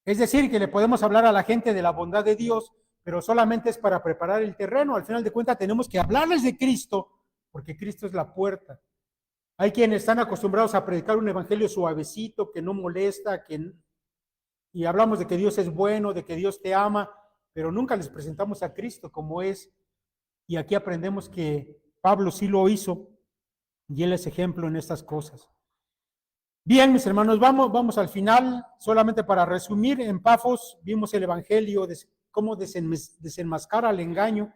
Es decir, que le podemos hablar a la gente de la bondad de Dios, pero solamente es para preparar el terreno. Al final de cuentas tenemos que hablarles de Cristo, porque Cristo es la puerta. Hay quienes están acostumbrados a predicar un evangelio suavecito, que no molesta, y hablamos de que Dios es bueno, de que Dios te ama, pero nunca les presentamos a Cristo como es. Y aquí aprendemos que Pablo sí lo hizo, y él es ejemplo en estas cosas. Bien, mis hermanos, vamos al final. Solamente para resumir, en Pafos vimos el evangelio de cómo desenmascara el engaño.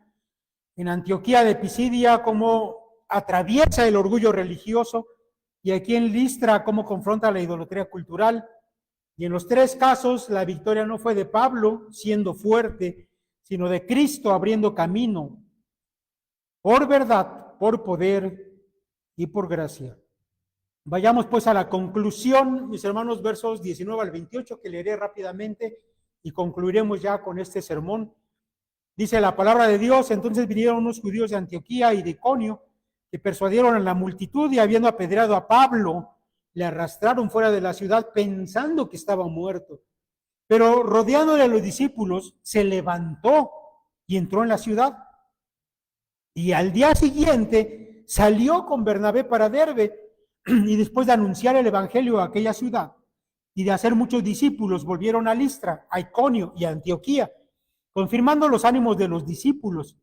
En Antioquía de Pisidia, cómo atraviesa el orgullo religioso. Y aquí en Listra, cómo confronta la idolatría cultural. Y en los tres casos, la victoria no fue de Pablo siendo fuerte, sino de Cristo abriendo camino por verdad, por poder y por gracia. Vayamos pues a la conclusión, mis hermanos, versos 19 al 28, que leeré rápidamente y concluiremos ya con este sermón. Dice la palabra de Dios: entonces vinieron unos judíos de Antioquía y de Iconio, que persuadieron a la multitud, y habiendo apedreado a Pablo, le arrastraron fuera de la ciudad pensando que estaba muerto. Pero rodeándole a los discípulos, se levantó y entró en la ciudad. Y al día siguiente salió con Bernabé para Derbe, y después de anunciar el evangelio a aquella ciudad y de hacer muchos discípulos, volvieron a Listra, a Iconio y a Antioquía, confirmando los ánimos de los discípulos,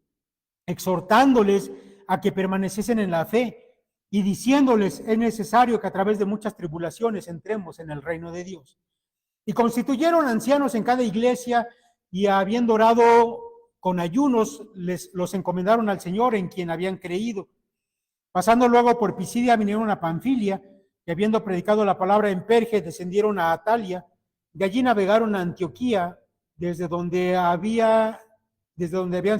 exhortándoles a que permaneciesen en la fe y diciéndoles: es necesario que a través de muchas tribulaciones entremos en el reino de Dios. Y constituyeron ancianos en cada iglesia, y habiendo orado con ayunos, los encomendaron al Señor en quien habían creído. Pasando luego por Pisidia, vinieron a Panfilia, y habiendo predicado la palabra en Perge, descendieron a Atalia. De allí navegaron a Antioquía, desde donde habían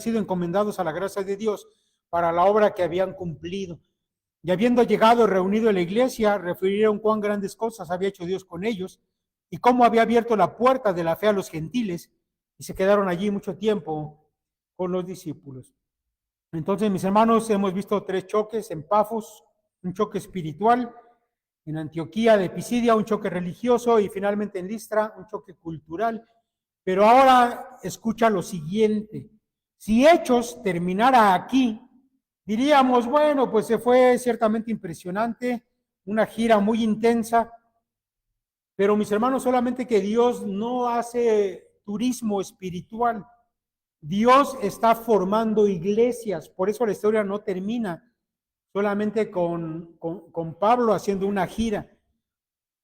sido encomendados a la gracia de Dios para la obra que habían cumplido. Y habiendo llegado y reunido en la iglesia, refirieron cuán grandes cosas había hecho Dios con ellos, y cómo había abierto la puerta de la fe a los gentiles, y se quedaron allí mucho tiempo con los discípulos. Entonces, mis hermanos, hemos visto 3 choques: en Pafos, un choque espiritual; en Antioquía de Pisidia, un choque religioso; y finalmente en Listra, un choque cultural. Pero ahora escucha lo siguiente: si Hechos terminara aquí, diríamos, bueno, pues se fue ciertamente impresionante, una gira muy intensa. Pero, mis hermanos, solamente que Dios no hace turismo espiritual. Dios está formando iglesias. Por eso la historia no termina solamente con Pablo haciendo una gira.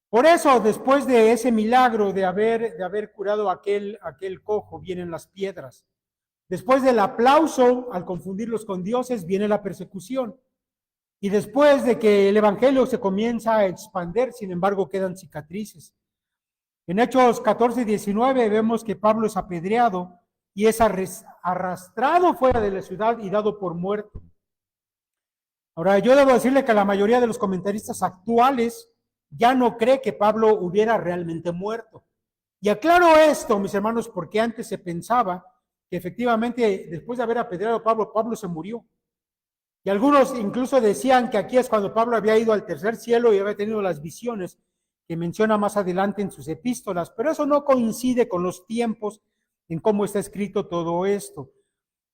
Por eso, después de ese milagro de haber curado aquel cojo, vienen las piedras. Después del aplauso, al confundirlos con dioses, viene la persecución. Y después de que el evangelio se comienza a expandir, sin embargo, quedan cicatrices. En Hechos 14:19 vemos que Pablo es apedreado y es arrastrado fuera de la ciudad y dado por muerto. Ahora, yo debo decirle que la mayoría de los comentaristas actuales ya no cree que Pablo hubiera realmente muerto. Y aclaro esto, mis hermanos, porque antes se pensaba que efectivamente, después de haber apedreado a Pablo, Pablo se murió. Y algunos incluso decían que aquí es cuando Pablo había ido al tercer cielo y había tenido las visiones que menciona más adelante en sus epístolas, pero eso no coincide con los tiempos en cómo está escrito todo esto.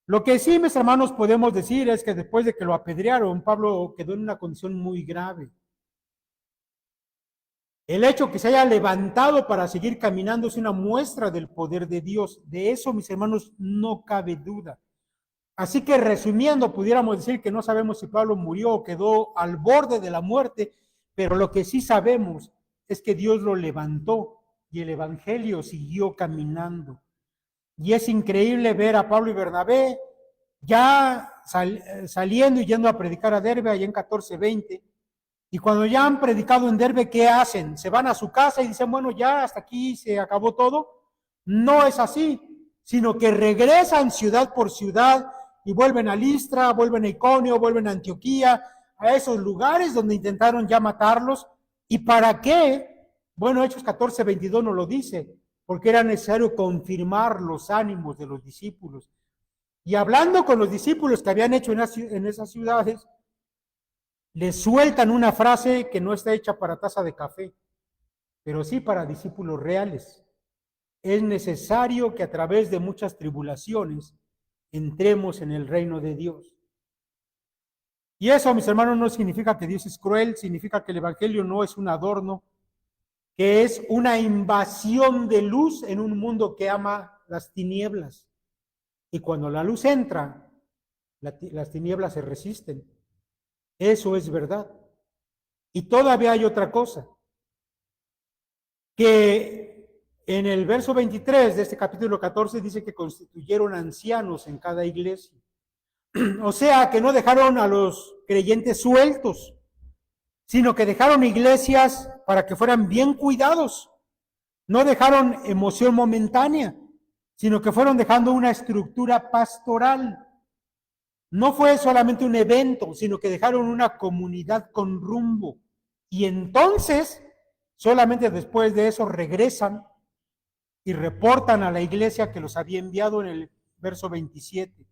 Lo que sí, mis hermanos, podemos decir es que después de que lo apedrearon, Pablo quedó en una condición muy grave. El hecho que se haya levantado para seguir caminando es una muestra del poder de Dios. De eso, mis hermanos, no cabe duda. Así que, resumiendo, pudiéramos decir que no sabemos si Pablo murió o quedó al borde de la muerte, pero lo que sí sabemos es que Dios lo levantó y el evangelio siguió caminando. Y es increíble ver a Pablo y Bernabé ya saliendo y yendo a predicar a Derbe, allá en 14:20. Y cuando ya han predicado en Derbe, ¿qué hacen? Se van a su casa y dicen, bueno, ya hasta aquí se acabó todo. No es así, sino que regresan ciudad por ciudad y vuelven a Listra, vuelven a Iconio, vuelven a Antioquía, a esos lugares donde intentaron ya matarlos. ¿Y para qué? Bueno, Hechos 14:22 nos lo dice, porque era necesario confirmar los ánimos de los discípulos. Y hablando con los discípulos que habían hecho en esas ciudades, les sueltan una frase que no está hecha para taza de café, pero sí para discípulos reales. Es necesario que a través de muchas tribulaciones entremos en el reino de Dios. Y eso, mis hermanos, no significa que Dios es cruel, significa que el evangelio no es un adorno, que es una invasión de luz en un mundo que ama las tinieblas. Y cuando la luz entra, las tinieblas se resisten. Eso es verdad. Y todavía hay otra cosa, que en el verso 23 de este capítulo 14 dice que constituyeron ancianos en cada iglesia. O sea, que no dejaron a los creyentes sueltos, sino que dejaron iglesias para que fueran bien cuidados. No dejaron emoción momentánea, sino que fueron dejando una estructura pastoral. No fue solamente un evento, sino que dejaron una comunidad con rumbo. Y entonces, solamente después de eso, regresan y reportan a la iglesia que los había enviado en el verso 27.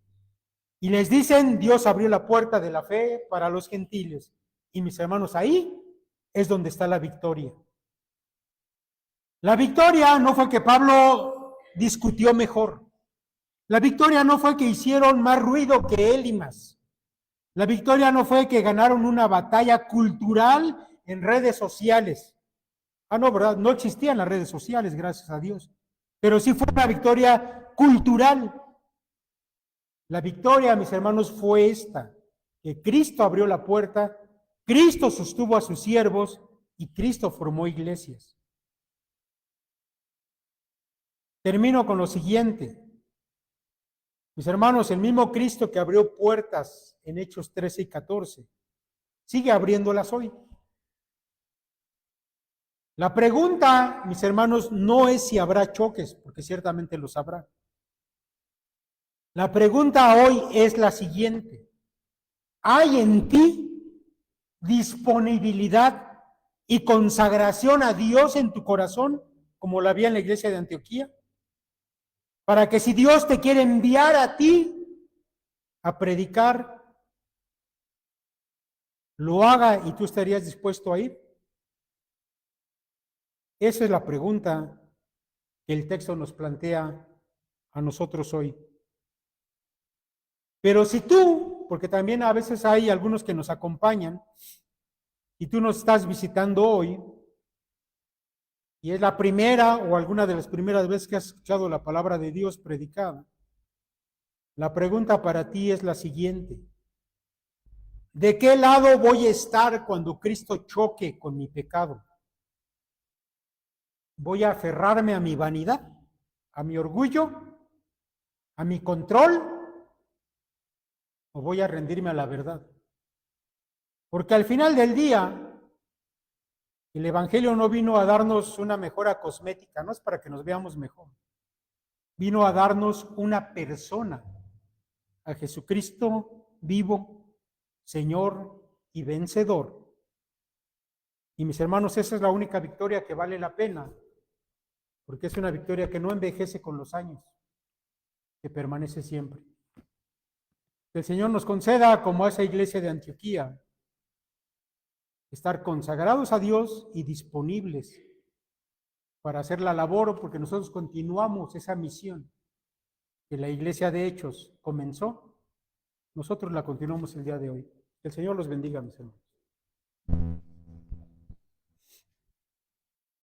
Y les dicen, Dios abrió la puerta de la fe para los gentiles. Y mis hermanos, ahí es donde está la victoria. La victoria no fue que Pablo discutió mejor. La victoria no fue que hicieron más ruido que Elimas. La victoria no fue que ganaron una batalla cultural en redes sociales. Ah, no, ¿verdad? No existían las redes sociales, gracias a Dios. Pero sí fue una victoria cultural. La victoria, mis hermanos, fue esta, que Cristo abrió la puerta, Cristo sostuvo a sus siervos y Cristo formó iglesias. Termino con lo siguiente. Mis hermanos, el mismo Cristo que abrió puertas en Hechos 13 y 14, sigue abriéndolas hoy. La pregunta, mis hermanos, no es si habrá choques, porque ciertamente los habrá. La pregunta hoy es la siguiente. ¿Hay en ti disponibilidad y consagración a Dios en tu corazón, como la había en la iglesia de Antioquía? Para que si Dios te quiere enviar a ti a predicar, lo haga y tú estarías dispuesto a ir. Esa es la pregunta que el texto nos plantea a nosotros hoy. Pero si tú, porque también a veces hay algunos que nos acompañan, y tú nos estás visitando hoy, y es la primera o alguna de las primeras veces que has escuchado la palabra de Dios predicada, la pregunta para ti es la siguiente. ¿De qué lado voy a estar cuando Cristo choque con mi pecado? ¿Voy a aferrarme a mi vanidad, a mi orgullo, a mi control? ¿O voy a rendirme a la verdad? Porque al final del día, el Evangelio no vino a darnos una mejora cosmética, no es para que nos veamos mejor. Vino a darnos una persona, a Jesucristo vivo, Señor y vencedor. Y mis hermanos, esa es la única victoria que vale la pena, porque es una victoria que no envejece con los años, que permanece siempre. Que el Señor nos conceda, como a esa iglesia de Antioquía, estar consagrados a Dios y disponibles para hacer la labor, porque nosotros continuamos esa misión que la iglesia de Hechos comenzó, nosotros la continuamos el día de hoy. Que el Señor los bendiga, mis hermanos.